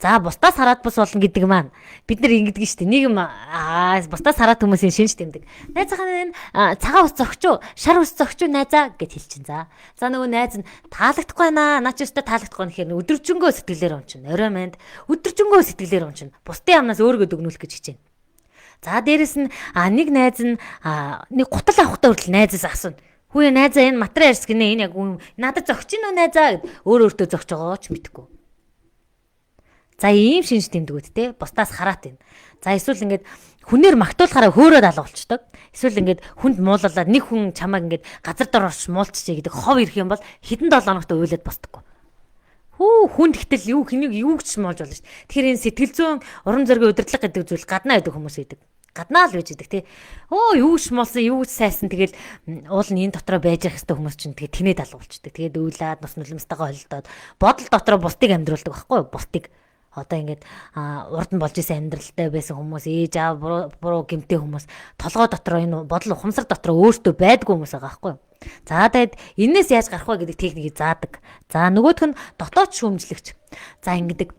За бусдаас хараат бус болно гэдэг маань бид нар ингэдэг шүү дээ. Нэг юм бусдаас хараат хүмүүсийн шинж тэмдэг. Найзахаа энэ цагаан ус зөгчөө, шар ус зөгчөө найзаа гэж хэлчин. За нөгөө найз нь таалагдахгүй байна. Наач өстө таалагдахгүй нэхэр өдөржингөө сэтгэлээр унчин. Орой манд өдөржингөө сэтгэлээр унчин. Бусдын амнаас өөрийгөө дүгнүүлэх гэж хичээнэ. За дээрэс нь нэг найз нь нэг гутал авахтаа хүртэл найзаас асууна. Хүү найзаа энэ материал арьс гинэ энэ яг надад зөгч ийн үү найзаа гэд өөрөө зөгч байгаа ч мэдэхгүй. За ийм шинж тэмдгүүд те бусдаас хараат байна. За эсвэл ингээд хүнээр магтуулахаараа хөөрөөд алга болчдөг. Эсвэл ингээд хүнд муулалаад нэг хүн чамайг ингээд газар дор орч муулчихъя гэдэг хов ирэх юм бол хэдэн 7 хоногт уйлаад босдоггүй. Хүнд ихтэл юу хэнийг юу ч муулж болно шүү дээ. Тэгэхээр энэ сэтгэл зүйн урам зориг удирдлага гэдэг зүйл гаднаа байдаг хүмүүс байдаг. Гаднаа л байж идэг тий. Юу ч молсон, юу ч сайсан тэгэл уул нь энэ дотроо байж явах хэвээр хүмүүс чинь тэгээ тэнээд алгуулчдаг. Тэгээд уйлаад нус нулимстайгаа холдоод бодол дотроо бусдыг амьдруулдаг байхгүй юу? Бусдыг одоо ингээд урд нь болж исэн амьдралтай байсан хүмүүс, ээж аав буруу гэмтэй хүмүүс толгой дотроо энэ бодол ухамсар дотроо өөртөө байдгүй хүмүүс байгаа байхгүй юу? За тэгээд энээс яаж гарах вэ гэдэг техникийг заадаг. За нөгөөх нь дотоод шүүмжлэгч. За ингэдэг.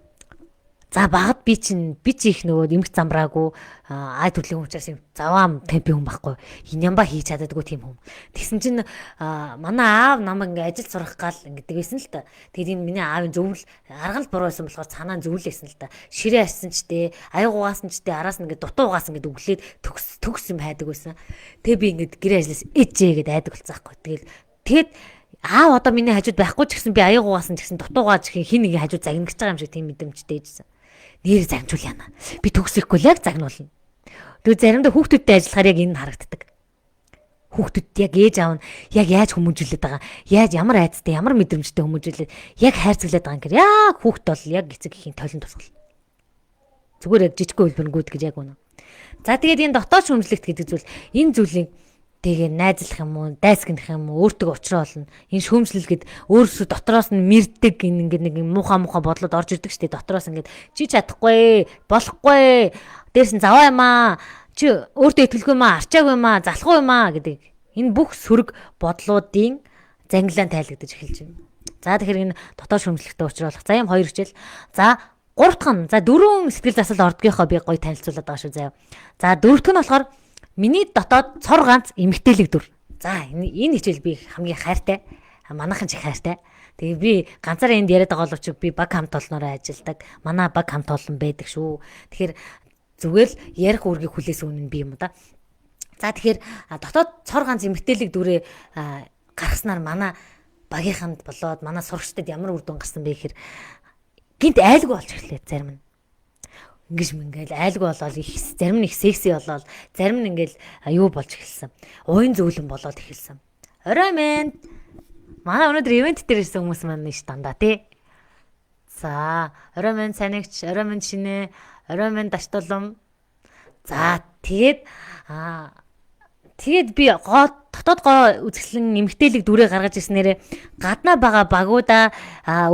За багад би ч их нөгөө эмх замраагүй ай төрлийн учраас юм заваам темпи хүн байхгүй. Энэ ямба хийж чаддаггүй тийм хүн. Тэгсэн чинь манай аав намайг ингээ ажил сурах гал ингэдэг байсан л та. Тэгээд энэ миний аавын зөвл аргал буруу байсан болохоор цаанаа зөвлөсөн л та. Ширээ арьсан ч те, аяг угаасан ч те, араас нь ингээ дутуу угаасан гэдэг өглөөд төгс юм хайдаг байсан. Тэгээд би ингээ гэр ажлаас ээжээ гэдэг айдаг болцаахгүй. Тэгээд аав одоо миний хажууд байхгүй ч гэсэн би аяг угаасан ч гэсэн дутуу угааж хин нэг хажууд загнагч байгаа юм шиг тийм мэдрэмжтэй ээжсэн. Нэр загнуул яана. Би төгсөхгүй л яг загнуулна. Тэгвэл заримдаа хүүхдүүдтэй ажиллахаар яг энэ харагддаг. Хүүхдүүд яг ээж аав нь яг яаж хүмүүжүүлээд байгаа, яаж ямар айцтай, ямар мэдрэмжтэй хүмүүжүүлээд яг хайрцаглаад байгаа юм гэхээр яг хүүхд бол яг эцэг эхийн толон тусгал. Зүгээр яг жижиг хөлбөрнгүүд гэж яг үнэ. За тэгээд энэ дотоод шүүмжлэгт гэдэг зүйл энэ зүйлийг тэгээ найзлах юм уу, дайсгэх юм уу, өөртөө уучраа болно. Энэ шүүмжлэл гэд өөрөөсөө дотроос нь мэрдэг энэ ингээд нэг муухай бодлоод орж ирдэг штеп. Дотроос ингээд чи чадахгүй, болохгүй, дээрс нь заваа юм аа, чи өөртөө итгэлгүй юм аа, арчаагүй юм аа, залахгүй юм аа гэдэг. Энэ бүх сөрөг бодлуудын зангилаан тайлгдаж эхэлж байна. За тэгэхээр энэ дотоод шүүмжлэлтэй уучруулах. За юм 2 хичээл. За 3 дахь нь, за 4 сэтгэл засал ордгийнхоо би гоё танилцуулаад байгаа шүү заяа. За 4 дахь нь болохоор миний дотоод цор ганц эмгтээлэг дүр. За энэ хичээл би хамгийн хайртай. Манайхан ч их хайртай. Тэгээ би ганцаараа энд яриад байгаа боловч би баг хамт олноороо ажилдаг. Манай баг хамт олон байдаг шүү. Тэгэхээр зүгээр л ярих үргийг хүлээсэн үнэн би юм да. За тэгэхээр дотоод цор ганц эмгтээлэг дүрээ гаргаснаар манай багийнханд болоод манай сурагчдад ямар үр дүн гарсан бэ гэхээр гинт айлгүй болж эхлэв зарим нь. Ингиж мингээл айлгүй болоод их зарим нь их секси болоод зарим нь ингээл юу болж эхэлсэн. Уян зөөлөн болоод эхэлсэн. Орой минь. Манай өнөөдөр ивент дээр ирсэн хүмүүс маань ш дандаа тий. За, орой минь санагч, орой минь шинэ, орой минь даштулам. За, тэгээд би дотоод гоо үзэсгэлэн эмгтээлэг дүрээ гаргаж ирснээрээ гаднаа байгаа багуудаа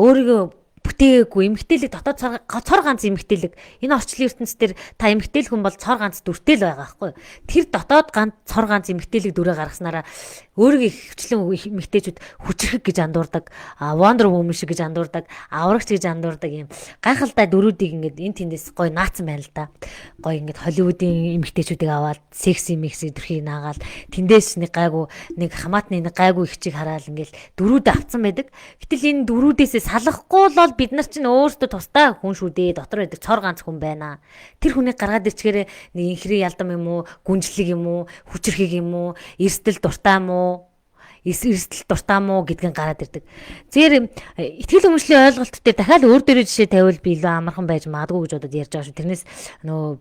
өөрийгөө бүтээгээгүй эмгтээлэг дотоод цор ганц эмгтээлэг энэ орчлын ертөнцийн дээр та эмгтээл хүн бол цор ганц дүртэй л байгаа байхгүй. Тэр дотоод ганц цор ганц эмгтээлэг дүрээ гаргаснараа өөрийгөө ихвчлэн эмгтээчүүд хүчрэх гэж андуурдаг, Wonder Woman шиг гэж андуурдаг, аврагч гэж андуурдаг юм гайхалтай дүрүүдийг ингээд энэ тэндээс гой наацсан байна л да. Гой ингээд Холливуудын эмгтээчүүдийг аваад секси микси төрхийг наагаал тэндээс нэг гайгүй нэг хамаатны нэг гайгүй их чиг хараал ингээд дүрүүдээ авцсан байдаг. Гэтэл энэ дүрүүдээсээ салахгүй л бид нар чинь өөрсдөө тустай хүн шүү дээ. Дотор байдаг цор ганц хүн байна. Тэр хүнийг гаргаад ирчихээрээ нэг инхрийн ялдам юм уу, гүнжлэг юм уу, хүчрхийг юм уу, эрсдэл дуртай юм уу, эрсдэл дуртай юм уу гэдгийг гараад ирдэг. Зэр ихтгэл өмчлийн ойлголт дээр дахиад өөр дөрөө жишээ тавиул би илүү амархан байж магадгүй гэж бодоод ярьж байгаа шүү. Тэрнээс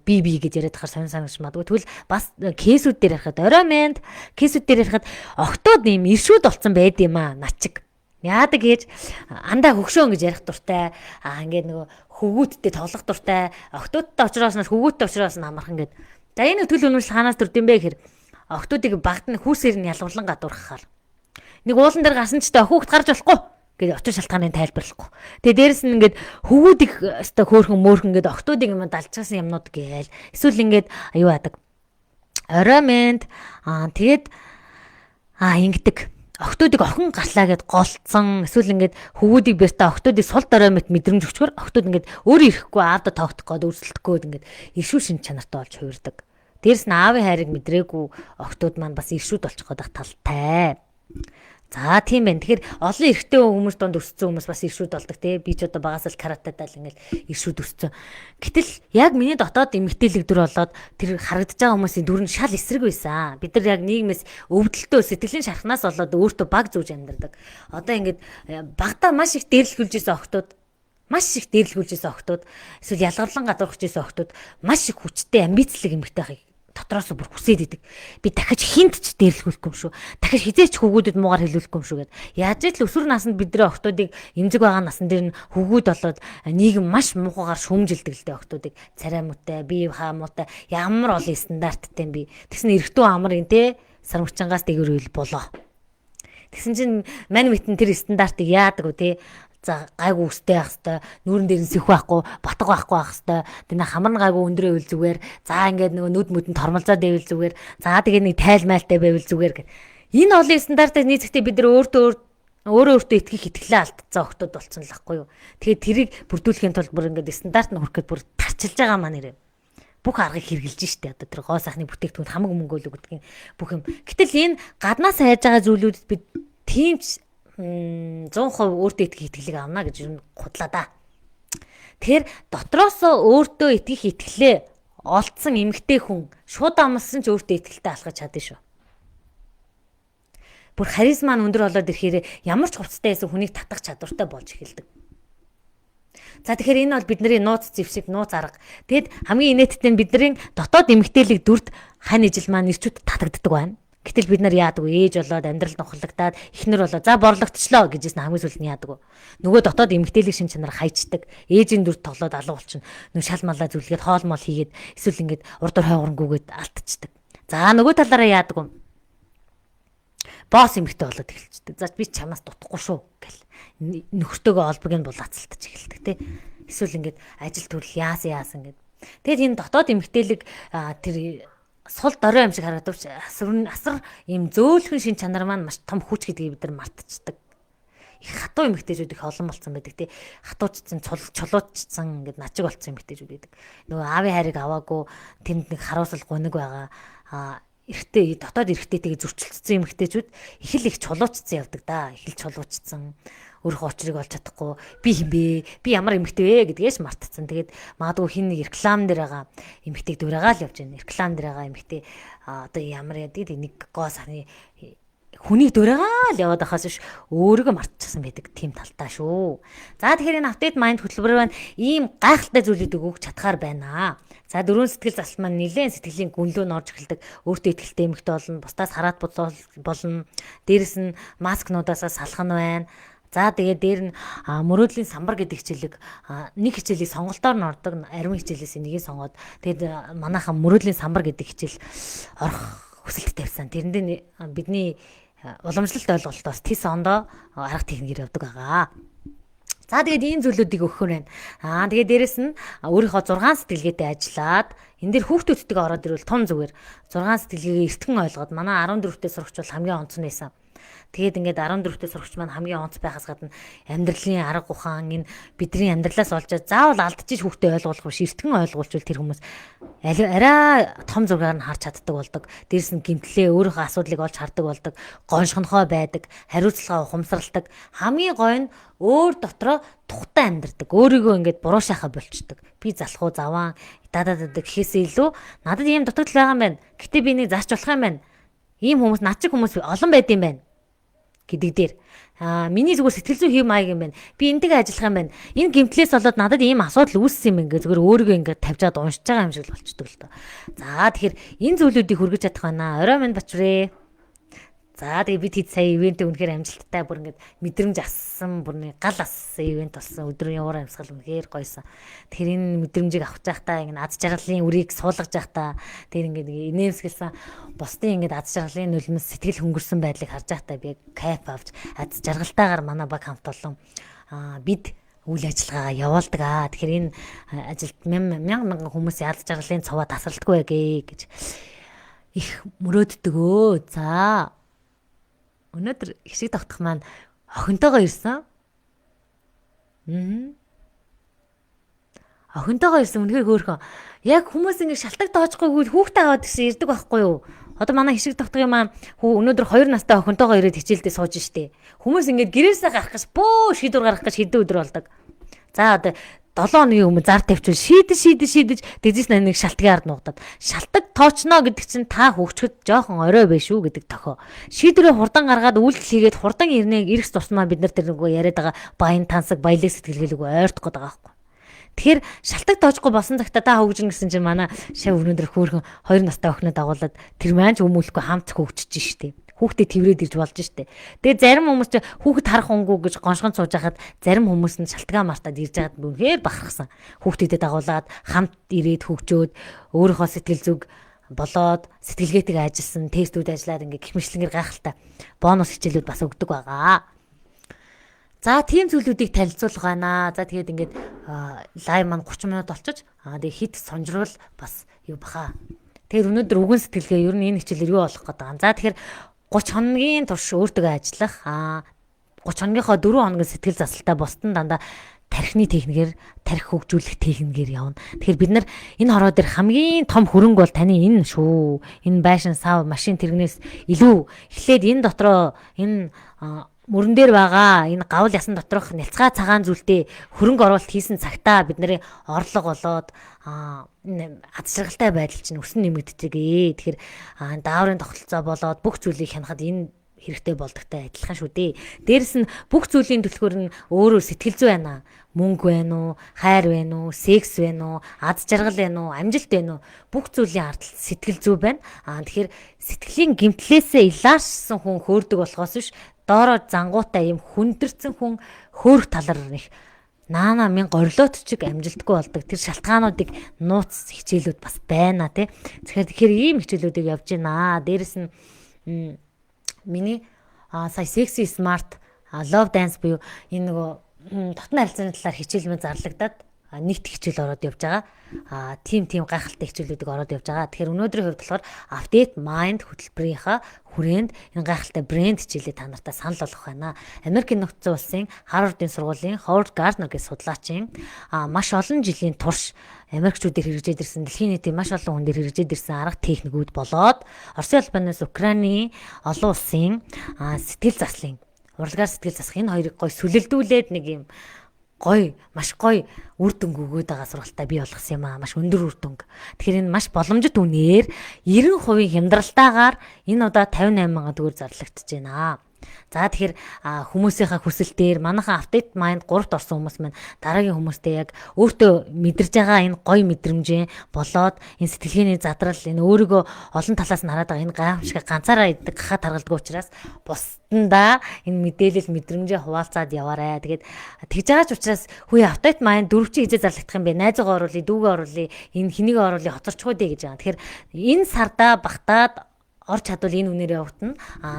би гэж яриад тахаар сонь санагч магадгүй. Тэгвэл бас кейсүүд дээр ярихад орой мэнд кейсүүд дээр ярихад октод ийм иршүүд болцсон байд юм аа начиг. Яадаг гэж андаа хөгшөөн гэж ярих дуртай. Ингээд нөгөө хөвгүүдтэй тоглох дуртай. Октодтой очроос нь хөвгүүдтэй очроос нь амархан гэд. За энэ хөтөл үнэмшил хаанаас төрдөм бэ гэхээр октодыг багт нь хүүсээр нь ялгуулан гадуурхахаар. Нэг уулан дээр гарсан ч та хүүхд гарч болохгүй гэж очир шалтгааныг тайлбарлахгүй. Тэгээ дээрэс нь ингээд хөвгүүдийг өстой хөөхөн мөөрхөн гээд октодыг юм далжчихсан юмнууд гээл. Эсвэл ингээд юу яадаг. Орой мэнд тэгээд ингэдэг. Октодыг охин гарлаа гэд голцсон. Эсвэл ингээд хөвгүүдийг бэртэ октодыг сул дорой мэт мэдрэмж өчгөр октод ингээд өөрөө ирэхгүй аавда тоогдох гээд өрсөлдөх гээд ингээд иршүү шин чанартай болж хувирдаг. Дээрс нь аавын хайрыг мэдрээгүй октод маань бас иршүүд болчих гээд талтай. За тийм байна. Тэгэхээр олон эрэгтэй хүмүүс донд өссөн хүмүүс бас иршүүд болдог тий. Би ч одоо багаас л каратетай л ингээл иршүүд өссөн. Гэтэл яг миний дотоод эмгтээлэг дүр болоод тэр харагдаж байгаа хүмүүсийн дүр нь шал эсрэг байсан. Бид нар яг нийгмээс өвдөлтөө сэтгэлийн шархнаас болоод өөртөө баг зүүж амьдардаг. Одоо ингээд багтаа маш их дээрлэхүүлж исэн октод эсвэл ялгарлан гадуурхаж исэн октод маш их хүчтэй амбицлэг эмгтэй дотроос бүр хүсээд идэг. Би дахиж хинт ч дээрлэхгүй юм шүү. Дахиж хизээч хөвгүүдэд муугар хэлүүлэхгүй юм шүү гэд. Яаж ч л өсвөр наснд бидний октодыг эмзэг байгаа насан дээр нь хөвгүүд болоод нийгэм маш муухайгаар шүүмжилдэг л дээ октодыг. Царай муутай, бие хаа муутай, ямар олон стандарттай би. Тэгсэн эргэтүү амар ин те сармчангаас дээгүүр үйл болоо. Тэгсэн чинь мань мэтэн тэр стандартыг яадаг үү те. За гайгүй өстэй байх хэвээр нүүрэн дээр нь сэх байхгүй батг байхгүй байх хэвээр тэр хамар нь гайгүй өндрөө үйл зүгээр за ингээд нөгөө нүд мүдэнд тормолзоо дэвэл зүгээр за тэгээ нэг тайл майлтай байвал зүгээр гэх энэ олон стандартыг нийцэхдээ бид нар өөртөө итгэх итгэлээ алдцсан охтод болцсон л байхгүй юу. Тэгээд тэрийг бүрдүүлэхийн тулд бүр ингээд стандарт нь хүрэхэд бүр тарчилж байгаа маань нэрээ бүх аргыг хэрэгжилж штэ одоо тэр гоо сайхны бүтээгдэхүүн хамаг мөнгө өгдөг бүх юм. Гэтэл энэ гаднаас хайж байгаа зүйлүүдэд бид тиймч 100% өөртөө итгэх итгэлийг авна гэж юу худлаа да. Тэгэхээр дотроос өөртөө итгэх итгэлээ олдсон эмгтэй хүн шууд амлсан ч өөртөө итгэлтэй алхаж чадна шүү. Бүр харизма нь өндөр болоод ирэхээр ямар ч хувцастай байсан хүнийг татах чадвартай болж эхэлдэг. За тэгэхээр энэ бол бидний нууц зэвсэг, нууц арга. Тэгэд хамгийн инээдтэй нь бидний дотоод эмгтээлэг дүрд хань ижил маань ирчүүд татагддаг байна. Гэтэл бид нар яадаг вэ? Ээж болоод амьдрал нухлагдаад ихнэр болоод за борлогдчихлоо гэжсэн хамгийн сүүлд нь яадаг вэ? Нөгөө дотоод эмгтээлэг шин чанар хайчдаг. Ээжийн дүр тоглоод алга болчихно. Нүг шал малаа зүлгээд хоол мол хийгээд эсвэл ингээд урд хойгорнгүйгээд алдчихдаг. За нөгөө талаараа яадаг вэ? Босс эмгтэй болоод эхэлчихдэг. За би чамаас дутахгүй шүү гэл. Нөхөртөөгөө олбог нь булаацалтаж эхэлдэг тий. Эсвэл ингээд ажил төрөл яасан гэд. Тэгэд энэ дотоод эмгтээлэг тэр сул дорой юм шиг харагдав ч асар ийм зөөлхөн шин чанар маань маш том хүч гэдгийг бид нар мартчихдаг. Их хатуу эмэгтэйчүүд их олон болсон байдаг тий. Хатуучсан, чулуучсан ингээд начиг болсон эмэгтэйчүүд байдаг. Нөгөө аавын хайрыг аваагүй тэнд нэг харуусал гуниг байгаа. Эрэгтэй дотоод эрэгтэйтэйгээ зөрчилдсөн эмэгтэйчүүд их л их чулуучсан явдаг да. Их л чулуучсан. Өөрийнхөө очрыг олж чадахгүй би хинбэ би ямар эмэгтэй вэ гэдгээс мартцсан. Тэгээд магадгүй хин нэг реклам дээр байгаа эмэгтэйг дүүрэгаа л явж байна. Реклам дээр байгаа эмэгтэй одоо ямар яадаг нэг гоо сарны хүнийг дүүрэгаа л яваад байхаас биш өөрийгөө мартчихсан байдаг тийм талтай шүү. За тэгэхээр энэ апдейт майнд хөтөлбөр маань ийм гайхалтай зүйлүүдийг өгч чадхаар байна. За дөрөв сэтгэл засал маань нэлээд сэтгэлийн гүнлөө норж эхэлдэг. Өөртөө ихтэй эмэгтэй болно. Бусдаас хараат болно. Дээрэс нь маскнуудаасаа салах нь байна. За тэгээд дээр нь мөрөөдлийн самбар гэдэг хичээлийг нэг хичээлийг сонголтоор нь ордог, ариун хичээлээс нэгийг сонгоод тэгээд манайхан мөрөөдлийн самбар гэдэг хичээл орох хүсэлт тавьсан. Тэрэндээ бидний уламжлалт ойлголтоос тис ондоо арга техникээр явдаг байгаа. За тэгээд ийм зүйлүүдийг өгөхөр байна. Тэгээд дээрэс нь өөрийнхөө 6 сэтгэлгээтэй ажиллаад энэ дэр хүүхдүүдтэйгээ ороод ирвэл том зүгээр 6 сэтгэлгээгээ эртхэн ойлгоод манай 14-т сурагч бол хамгийн онцгой байсан. Тэгээд ингээд 14-т сурагч маань хамгийн онц байхаас гадна амьдралын арга ухаан энэ бидний амьдралаас олж заавал алдчих хүүхдэд ойлгуулах биш, эртхэн ойлгуулчвал тэр хүмүүс арай том зургаар нь харж чаддаг болдог. Дээрс нь гимтлээ өөрийнхөө асуудлыг олж хардаг болдог, гоншгонхой байдаг, хариуцлагаа ухамсарладаг. Хамгийн гой нь өөр дотроо тухтай амьдардаг. Өөрийгөө ингээд буруу шахаа болчдөг. Би залах уу заван дададад гэхээсээ илүү надад ийм дутагдал байгаа юм байна. Гэтэ би нэг зарч болох юм байна. Ийм хүмүүс над чиг хүмүүс олон байд юм байна гэдэг дээр миний зүгээр сэтгэл зүйн хэв маяг юм байна. Би энтэйгээ ажиллах юм байна. Энэ гэмтлээс болоод надад ийм асуудал үүссэн юм ингээ зүгээр өөрийгөө ингээ тавьжаад уншиж байгаа юм шиг л болчдөг л доо. За тэгэхээр энэ зүйлүүдийг хүргэж чадах байна. Орой минь бачрээ. За тэгээ бид хэд сая ивэнтээ үнэхээр амжилттай бүр ингээд мэдрэмж авсан, бүр нэг гал ассан ивэнт болсон. Өдрийн уур амьсгал үнэхээр гойсон. Тэгэхээр энэ мэдрэмжийг авах жахтаа ингээд аз жаргалын үрийг суулгаж жахтаа тэр ингээд инээмсгэлсэн бусдын ингээд аз жаргалын нулимс сэтгэл хөнгөрсөн байдлыг харж жахтаа би кайф авч аз жаргалтайгаар манай баг хамт олон бид үйл ажиллагаа явуулдаг аа. Тэгэхээр энэ ажилд мянган хүмүүсийн аз жаргалын цаваа тасралтгүй гэж их мөрөөддөг өө. За өнөөдөр хишиг тогтох маань охинтойгоо ирсэн. Охинтойгоо ирсэн үнэхээр хөөрхөн. Яг хүмүүс ингэ шалтак тоожгойгүй хүүхдээ аваад гэсэн ирдэг байхгүй юу? Одоо манай хишиг тогтохын маань өнөөдөр 2 настай охинтойгоо ирээд хичээлдээ сууж штэ. Хүмүүс ингэ гэрээсээ гарах гэж бөө шийдвэр гаргах гэж хэдэн өдөр болдог. За одоо 7 хоногийн өмнө зар тавьчихвал шийдэж дэгжис нэг шалтгаан ард нуугдаад шалтак тоочно гэдэг чинь та хөвчгöd жоохон орой байш шүү гэдэг тохио. Шийдвэрээ хурдан гаргаад үйлдэл хийгээд хурдан ирнэ ирэх тусмаа бид нар тэр нөгөө яриад байгаа баян тансаг баялаг сэтгэлгэлгүй ойртох гээд байгаа байхгүй. Тэгэхээр шалтак тоочгүй болсон цагта та хөгжин гэсэн чинь манай шав өнөөдөр хөөрхөн 2 настай охиноо дагуулад тэр маань ч өмүүлэхгүй хамт хөгжиж штеп. Хүүхдээ тэрвэрэд ирж болж штэ. Тэгээ зарим хүмүүс ч хүүхэд харах унгүй гэж гоншгон сууж хахад зарим хүмүүс нь шалтгаан мартаад ирж байгаад бүгээр бахархсан. Хүүхдүүдэд дагуулад хамт ирээд хөгжөөд өөрийнхөө сэтгэл зүг болоод сэтгэлгээтэйгээ ажилласан, тестүүд ажиллаад ингээ гихмишлэнгээр гайхалтай бонус хичээлүүд бас өгдөг байгаа. За тийм зүйлүүдийг танилцуулах байна. За тэгээд ингээд лайв маань 30 минут болчих. Тэгээ хит сонжрол бас юу баха. Тэгэхээр өнөөдөр үгэн сэтгэлгээ ер нь энэ хичээлээр юу болох гэдэг юм. За тэгэхээр 30 хоногийн турш өөртөө ажиллах 30 хоногийнхоо 4 хоногийн сэтгэл засалтай бусдын дандаа тархины техникээр тархи хөгжүүлэх техникээр явна. Тэгэхээр бид нар энэ хороо дээр хамгийн том хөрөнгө бол таны энэ шүү. Энэ байшин сав машин тэрэгнээс илүү эхлээд энэ дотроо энэ мөрөн дээр байгаа энэ гавл ясан доторх нялцгай цагаан зүйлтэй хөрөнгө оруулалт хийсэн цагтаа бидний орлого болоод аз жаргалтай байдал чинь өсөн нэмэгддэг. Тэгэхээр дааврын тогтолцоо болоод бүх зүйлийг хянахад энэ хэрэгтэй болдогтой адилхан шүү дээ. Дээрэс нь бүх зүйлийн төлхөөр нь өөрөө сэтгэл зүй байна. Мөнгө байна уу, хайр байна уу, секс байна уу, аз жаргал байна уу, амжилт байна уу? Бүх зүйлийн ардтал сэтгэл зүй байна. Тэгэхээр сэтгэлийн гэмтлээсээ илаарсан хүн хөөрдөг болохоос биш доороо зангуутай юм хүндэрсэн хүн хөөрх талар нэг наана минь горлоот чиг амжилтгүй болдог. Тэр шалтгаануудыг нууц хичээлүүд бас байна тий. Тэгэхээр ийм хичээлүүдийг явж байна. Дээрэс нь миний сая sexy smart love dance буюу энэ нөгөө дотны харилцааны талаар хичээлмээ зарлагдаад нэгт хичээл ороод явж байгаа. Тим гайхалтай хичээлүүдийг ороод явж байгаа. Тэгэхээр өнөөдрийн хувьд болохоор Update Mind хөтөлбөрийнхаа хүрээнд энэ гайхалтай брэнд хичээлээ та нартай санал болгох байна. Америкийн нөхцөл улсын Harvard-ын сургуулийн Howard Gardner гэх судлаачийн маш олон жилийн турш Америкчүүдээр хэрэгжээд ирсэн дэлхийн нийтийн маш олон хүн дээр хэрэгжээд ирсэн арга техникүүд болоод Оросын албанаас Украины олон улсын сэтгэл заслын урлагаар сэтгэл засах энэ хоёрыг гой сүлэлдүүлээд нэг юм гой маш гой үр дүнг өгөөд байгаа сургалтаа бий болгосон юм аа. Маш өндөр үр дүнг. Тэгэхээр энэ маш боломжит үнээр 90% хямдралтаагаар энэ удаа 58 мянган төгрөг зарлагдчихэж байна. За тэгэхээр хүмүүсийнхаа хүсэл дээр манайхан update mind 3-т орсон хүмүүс маань дараагийн хүмүүстэй яг өөртөө мэдэрж байгаа энэ гоё мэдрэмжээ болоод энэ сэтгэлгээний задрал энэ өөрийгөө олон талаас нь хараад байгаа энэ гайхамшиг ганцаараа идэх гахаа таргалдаг учраас бусдандаа энэ мэдээлэл мэдрэмжээ хуваалцаад яваарэ. Тэгээд тэгж байгаа ч учраас хүү update mind 4 чи хизээ зарлагдах юм бэ? Найзгаа оруулъя, дүүгээ оруулъя, энэ хэнийг оруулъя, хоцорчгүй дээ гэж байгаа. Тэгэхээр энэ сарда багтаад орч чадвал энэ үнээр явагдана.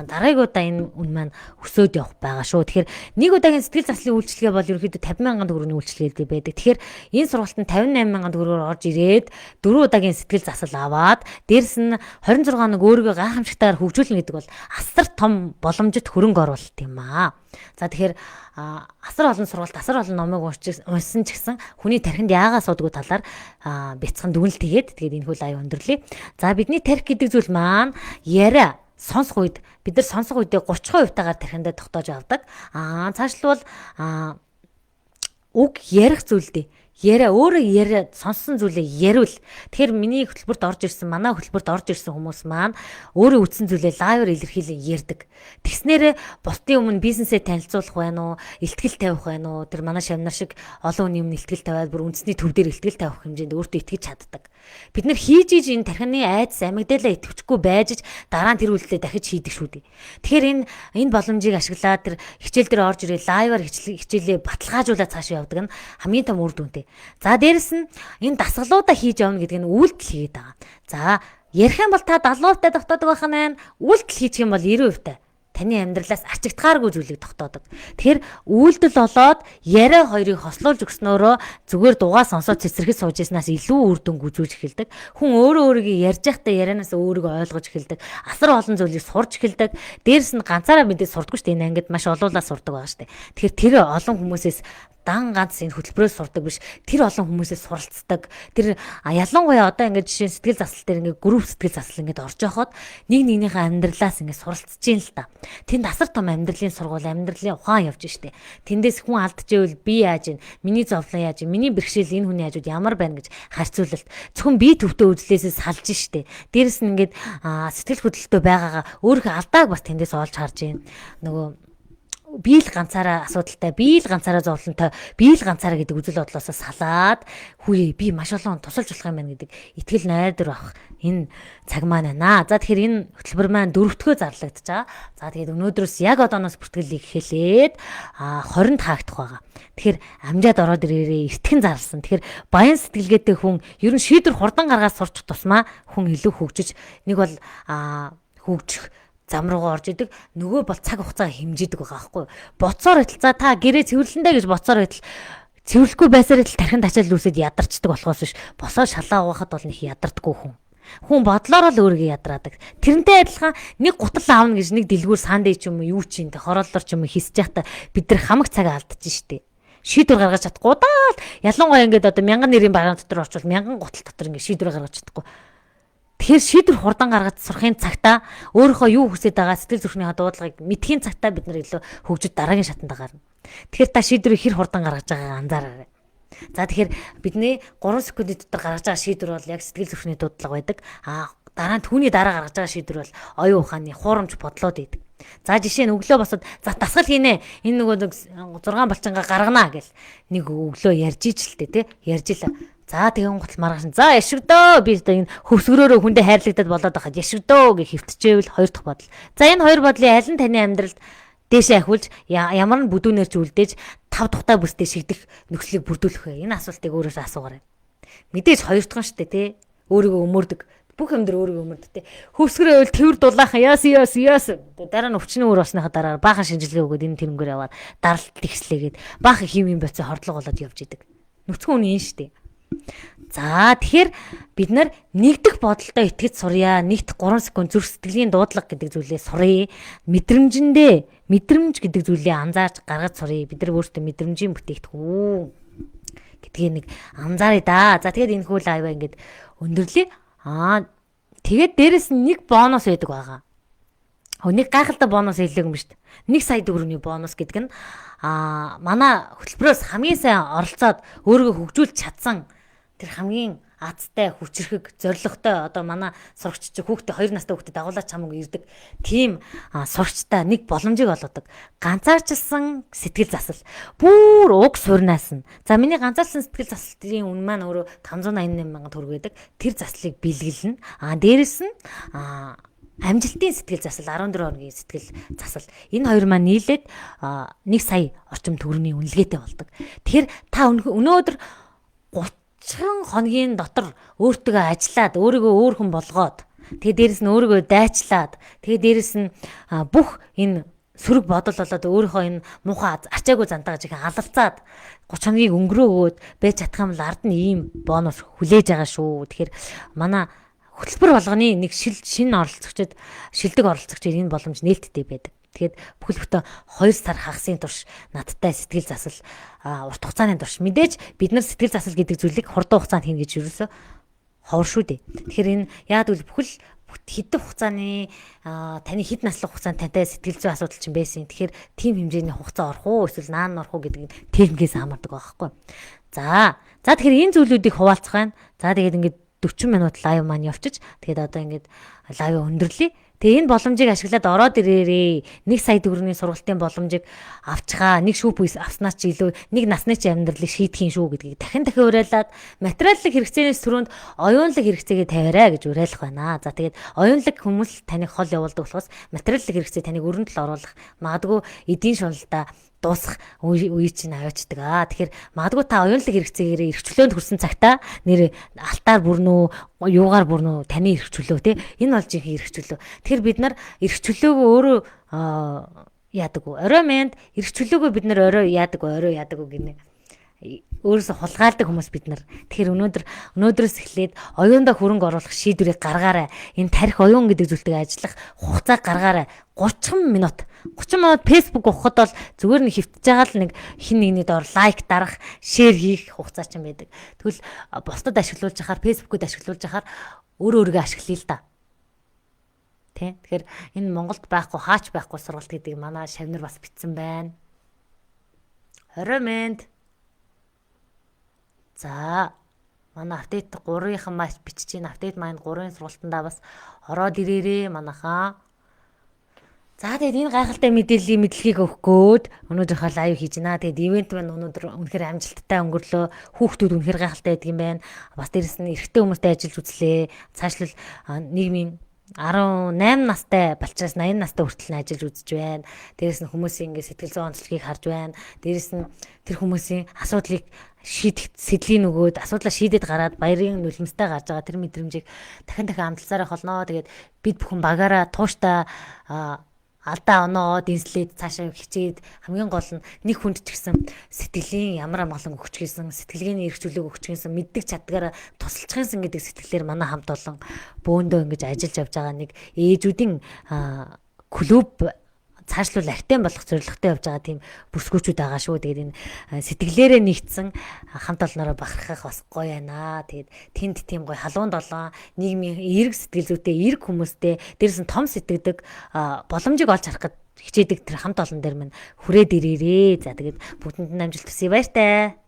Дараагийн удаа энэ үн маань өсөөд явах байгаа шүү. Тэгэхээр нэг удаагийн сэтгэл заслын үйлчлэгээ бол ерөөхдөө 50,000 төгрөгийн үйлчлэгээ байдаг. Тэгэхээр энэ сургалтанд 58,000 төгрөгөөр орж ирээд 4 удаагийн сэтгэл засал аваад дээрэс нь 26 нэг өөрийгөө гайхамшигтайгаар хөгжүүлнэ гэдэг бол асар том боломжит хөрөнгө оруулалт юм аа. За тэгэхээр асар олон сургалт, асар олон номыг уншсан ч гэсэн хүний тархинд яагаа суудгүй талаар бяцхан дүгнэлт тэгээд энэ хөл аяа өндөрлөе. За бидний тархи гэдэг зүйл маань яриа сонсох үед бид нар сонсох үедээ 30% таагаар тархиндаа тогтоож авдаг. Цаашлбал үг ярих зүйлдээ яриа өөрөө сонссон зүйлээ яриул. Тэгэхээр миний хөтөлбөрт орж ирсэн, манай хөтөлбөрт орж ирсэн хүмүүс маань өөрөө үтсэн зүйлээ лайваар илэрхийлэн ярьдаг. Тэгснээрээ бусдын өмнө бизнесээ танилцуулах байна уу, илтгэл тавих байна уу? Тэр манай шавнар шиг олон хүний өмнө илтгэл тавиад бүр үндэсний төв дээр илтгэл тавих хэмжээнд өөртөө итгэж чаддаг. Бид нар хийж энэ тархины айдас амигдалаа итгэвчгүй байж дараа нь тэр үйлдэлээ дахиж хийдэг шүү дээ. Тэгэхээр энэ боломжийг ашиглаад тэр хичээл дээр орж ирээ лайваар хичээлээ баталгаажуулаад цаашаа явдаг нь хамгийн том үр дүнтэй. За дээрэс нь энэ дасгалуудаа хийж явна гэдэг нь үйлдэл хийгээд байгаа. За ярих юм бол та 70% тогтоодог байх нь байна. Үйлдэл хийх юм бол 90% таны амьдралаас ачигдгааргүй зүйлийг тогтоодог. Тэгэхээр үйлдэл болоод яриа хоёрыг хослуулж өгснөөрөө зүгээр дугаа сонсоод цэцэрэхэд сууж яснаас илүү үр дүн гүйцүүлж эхэлдэг. Хүн өөрийгөө ярьж байхдаа ярианаас өөрийгөө ойлгож эхэлдэг. Асар олон зүйлийг сурч эхэлдэг. Дээрс нь ганцаараа мэдээ сурдаггүй шүү дээ. Энэ ангид маш олуулаа сурдаг байгаа шүү дээ. Тэгэхээр тэр олон хүмүүсээс дан ганц энэ хөтөлбөрөөс сурдаг биш. Тэр олон хүмүүсээс суралцдаг. Тэр ялангуяа одоо ингээд жишээ сэтгэл заслал дээр ингээд групп сэтгэл заслал ингээд орж явахад нэгнийхээ амьдралаас ингээд суралцж ийн л та. Тэнд асар том амьдралын сургууль, амьдралын ухаан явж штэ. Тэндээс хүн алдчихвэл би яаж ийн, миний зовлон яаж ийн, миний бэрхшээл энэ хүний хажууд ямар байна гэж харьцуулалт. Зөвхөн би төвтэй үзлээсээ салж штэ. Дээрэс нь ингээд сэтгэл хөдлөлтөө байгаагаа өөрийнхөө алдааг бас тэндээс олж харж ийн. Нөгөө би л ганцаараа асуудалтай, би л ганцаараа зовлонтой, би л ганцаараа гэдэг үзэл бодлоосоо салаад хүйе би маш олон тусалж болох юм байна гэдэг итгэл найдар авах энэ цаг маань байна. За тэгэхээр энэ хөтөлбөр маань 4-р зарлагдаж байгаа. За тэгээд өнөөдрөөс яг одооноос бүртгэлийг эхлээд 20-нд хаагдах байгаа. Тэгэхээр амжаад ороод ирээрээ эртхэн зарласан. Тэгэхээр баян сэтгэлгээтэй хүн ер нь шийдвэр хурдан гаргаад сурчих тусмаа хүн илүү хөгжиж, нэг бол хөгжих зам руугаа орж идэг, нөгөө бол цаг хугацаа хэмжидэг байгаа байхгүй. Боцоор байтал за та гэрээ цэвэрлэндэ гэж боцоор байтал цэвэрлэхгүй байсаар байтал тархинд ачаал лүүсэд ядарчдаг болохоос биш. Босоо шалаа угаахад бол нэг ядардаггүй хүн. Хүн бодлороо л өөрийгөө ядраадаг. Тэрнтэй адилхан нэг гутал аавна гэж нэг дэлгүүр сандэ ч юм уу юу ч юм те хорооллоор ч юм уу хийсэж байхдаа бид нар хамаг цагаа алдчих штеп. Шийдвэр гаргаж чадахгүй даа. Ялангуяа ингээд одоо 1000 нэрийн багаан дотор орчвол 1000 гутал дотор ингээд шийдвэр гаргаж чадахгүй. Тэгэхээр шийдвэр хурдан гаргаж сурахын цагтаа өөрийнхөө юу хүсэж байгаа сэтгэл зүрхний дуудлагыг мэдхийн цагтаа бид нар илүү хөгжиж дараагийн шатанд гарна. Тэгэхээр та шийдвэрийг хэр хурдан гаргаж байгаагаа анзаараарай. За тэгэхээр бидний 3 секундын дотор гаргаж байгаа шийдвэр бол яг сэтгэл зүрхний дуудлага байдаг. Дараа нь түүний дараа гаргаж байгаа шийдвэр бол оюун ухааны хуурамч бодлоод байдаг. За жишээ нь өглөө босоод за дасгал хийнэ. Энэ нөгөө 6 балчингаа гаргана гэл нэг өглөө ярьж ижлээ те. Ярьж илаа. За тэгэн гутал маргааш. За яшигдөө би энэ хөвсгөрөөрөө хүндээ хайрлагдаад болоод байхад яшигдөө гэж хөвтчихэвэл хоёр дахь бодол. За энэ хоёр бодлын аль нь таны амьдралд дээшээ ахиулж ямар нь бүдүүнээр ч үлдээж 5 тухтай бүстэй шигдэх нөхцөлийг бүрдүүлэх вэ? Энэ асуултыг өөрөөсөө асуугаарай. Мэдээж хоёр дахь нь шүү дээ те. Өөрийгөө өмөрдөг. Бүх юмдэр өөрийгөө өмөрддөг те. Хөвсгөрөөл тэрвэр дулаахан яас. Дараа нь өвчнөө өөр осныхаа дараа баахан шинжилгээ өгөөд энэ тэрнгээр яваад даралт тэгслээгээд баахан химийн процесс хордлого болоод явж идэг. Нүцгэн үний энэ шүү дээ. За тэгэхээр бид нар нэгдэх бодолтой итгэж сурья. Нэгт 3 секунд зүрх сэтгэлийн дуудлага гэдэг зүйлээ сурья. Мэдрэмж гэдэг зүйлээ анзаарч гаргаж сурья. Бид нар өөрсдөө мэдрэмжийн бүтээгдэхүүн гэдгийг нэг анзааръя да. За тэгээд энэ хөл аяа ингээд өндөрлөе. Тэгээд дээрэс нь нэг бонус байдаг байгаа. Нэг гайхалтай бонус хэлдэг юм шүү дээ. 1 сая төгрөгийн бонус гэдэг нь манай хөтөлбөрөөс хамгийн сайн оролцоод өөрийгөө хөгжүүлж чадсан тэр хамгийн азтай, хүчрхэг, зоригтой одоо манай сурагч чи хүүхдээ 2 настай хүүхдээ дагуулаач хамаагүй ирдэг. Тийм сурагчтай нэг боломжийг олгодог. Ганцаарчилсан сэтгэл засал. Бүр уг суурнаас нь. За миний ганцаарчилсан сэтгэл заслын үн маань өөрөө 588 мянган төгрөг байдаг. Тэр заслыг бэлгэлнэ. Дээрэс нь амжилтын сэтгэл засал 14 хоногийн сэтгэл засал энэ хоёр маань нийлээд 1 сая орчим төгрөгийн үнэлгээтэй болдог. Тэгэхээр та өнөөдөр 30 хоногийн дотор өөртөө ажиллаад өөрийгөө өөр хүн болгоод тэгээ дээрэс нь өөрийгөө дайчлаад тэгээ дээрэс нь бүх энэ сөрөг бодол болоод өөрийнхөө энэ муухай ачаагүй зантайгаа жихэн алалцаад 30 хоногийг өнгөрөөгөөд байж чадах юм бол ард нь ийм бонус хүлээж байгаа шүү. Тэгэхээр манай хөтөлбөр болгоны нэг шинэ оролцогчид шилдэг оролцогчид энэ боломж нээлттэй байдаг. Тэгэхэд бүхэл бүтэн 2 сар хагасын турш надтай сэтгэл засал урт хугацааны турш мэдээж бид нар сэтгэл засал гэдэг зүйлийг хурдан хугацаанд хийнэ гэж юусоо ховор шүү дээ. Тэгэхээр энэ яад үл бүхэл хэдэн хугацааны таны хэд наслах хугацаанд тантай сэтгэл зүйн асуудал чинь байсан. Тэгэхээр тийм хэмжээний хугацаа орох уу эсвэл наан орох уу гэдэг нь техникээс хамаардаг байхгүй. За тэгэхээр энэ зүйлүүдийг хуваалцах байна. За тэгээд ингээд 40 минут лайв маань явчих. Тэгээд одоо ингээд лайв өндөрлөе. Тэгээ энэ боломжийг ашиглаад ороод ирээрээ. 1 сая төгрөгийн сургалтын боломжийг авчгаа. Нэг шүүп авснаас ч илүү нэг насны чи амьдралыг шийдэх юм шүү гэдгийг дахин уриалаад материаллык хэрэгцээнээс түрүүнд оюунлаг хэрэгцээгээ тавиарай гэж уриалах байна. За тэгээд оюунлаг хүмүүс таныг хол явуулдаг болохоос материаллык хэрэгцээ таныг өрөндөл оруулах магадгүй эдийн шуналдаа дуусах үе чинь аваачдаг. Тэгэхээр магадгүй та оюунлаг хэрэгцээгээр эрхчлөөнд хүрсэн цагтаа нэр алтаар бүрнүү, юугаар бүрнүү таны эрхчлөө те. Энэ бол жинхэнэ эрхчлөө. Тэгэхээр бид нар эрхчлөөгөө өөрөө яадаг уу? Орой мэнд эрхчлөөгөө бид нар орой яадаг уу гинэ. Өөрөөсөө хулгайлдаг хүмүүс бид нар. Тэгэхээр өнөөдрөөс эхлээд оюундаа хөрөнгө оруулах шийдвэрийг гаргаарай. Энэ тарих оюун гэдэг зүйлтэйг ажиллах хугацаа гаргаарай. 30 минут Facebook ухахад бол зүгээр нэг хөвтөж байгаа л нэг хин нэгний доор лайк дарах, шеэр хийх хугацаа ч юм байдаг. Тэгвэл бусдад ашиглуулж яхаар, Facebook-д ашиглуулж яхаар өөрөөргөө ашиглая л да. Тэ? Тэгэхээр энэ Монголд байхгүй, хаач байхгүй сургалт гэдэг манай шавнар бас бичсэн байна. 20 минут. За манай апдейт 3-ын маш бичиж байна. Апдейт маань 3-ын сургалтандаа бас ороод ирээрээ манайхаа. За тэгээд энэ гайхалтай мэдээллийг өгөх гээд өнөөдрийнхөө лайв хийж байна. Тэгээд ивент маань өнөөдөр үнэхээр амжилттай өнгөрлөө. Хүүхдүүд үнэхээр гайхалтай байдаг юм байна. Бас дээрэс нь эрэгтэй хүмүүстэй ажиллаж үзлээ. Цаашлал нийгмийн 18 настай балчраас 80 настай хүртэл нь ажиллаж үзэж байна. Дээрэс нь хүмүүсийн ингээд сэтгэл зүйн онцлогийг харж байна. Дээрэс нь тэр хүмүүсийн асуудлыг сэдлийн өгөөд асуудлаа шийдэд гараад баярын нулимстай гарч байгаа тэр мэдрэмжийг дахин амталцаарах болно. Тэгээд бид бүхэн багаараа тууштай алдаа оноо дэнслээд цаашаа хичээд хамгийн гол нь нэг хүнд ч гэсэн сэтгэлийн ямар амгалан өгч гисэн сэтгэлгээний эрх чөлөөг өгч гисэн мэддэг чадгаараа тусалчих юмсан гэдэг сэтгэлээр манай хамт олон бөөндөө ингэж ажиллаж явж байгаа нэг ээжүүдийн клуб цаашлуул актив болох зорилготой явж байгаа тийм бүрсгүүчүүд байгаа шүү. Тэгээд энэ сэтгэлээрээ нэгдсэн хамт олноороо бахархах бас гоё байна. Тэгээд тэнд тийм гоё халуун долоон нийгмийн эерэг сэтгэл зүйтэй эерэг хүмүүстэй дээрс нь том сэтгэдэг боломжийг олж харах гэж хичээдэг тэр хамт олон дээр минь хүрээд ирээрээ. За тэгээд бүгдэнд нь амжилт хүсье баяртай.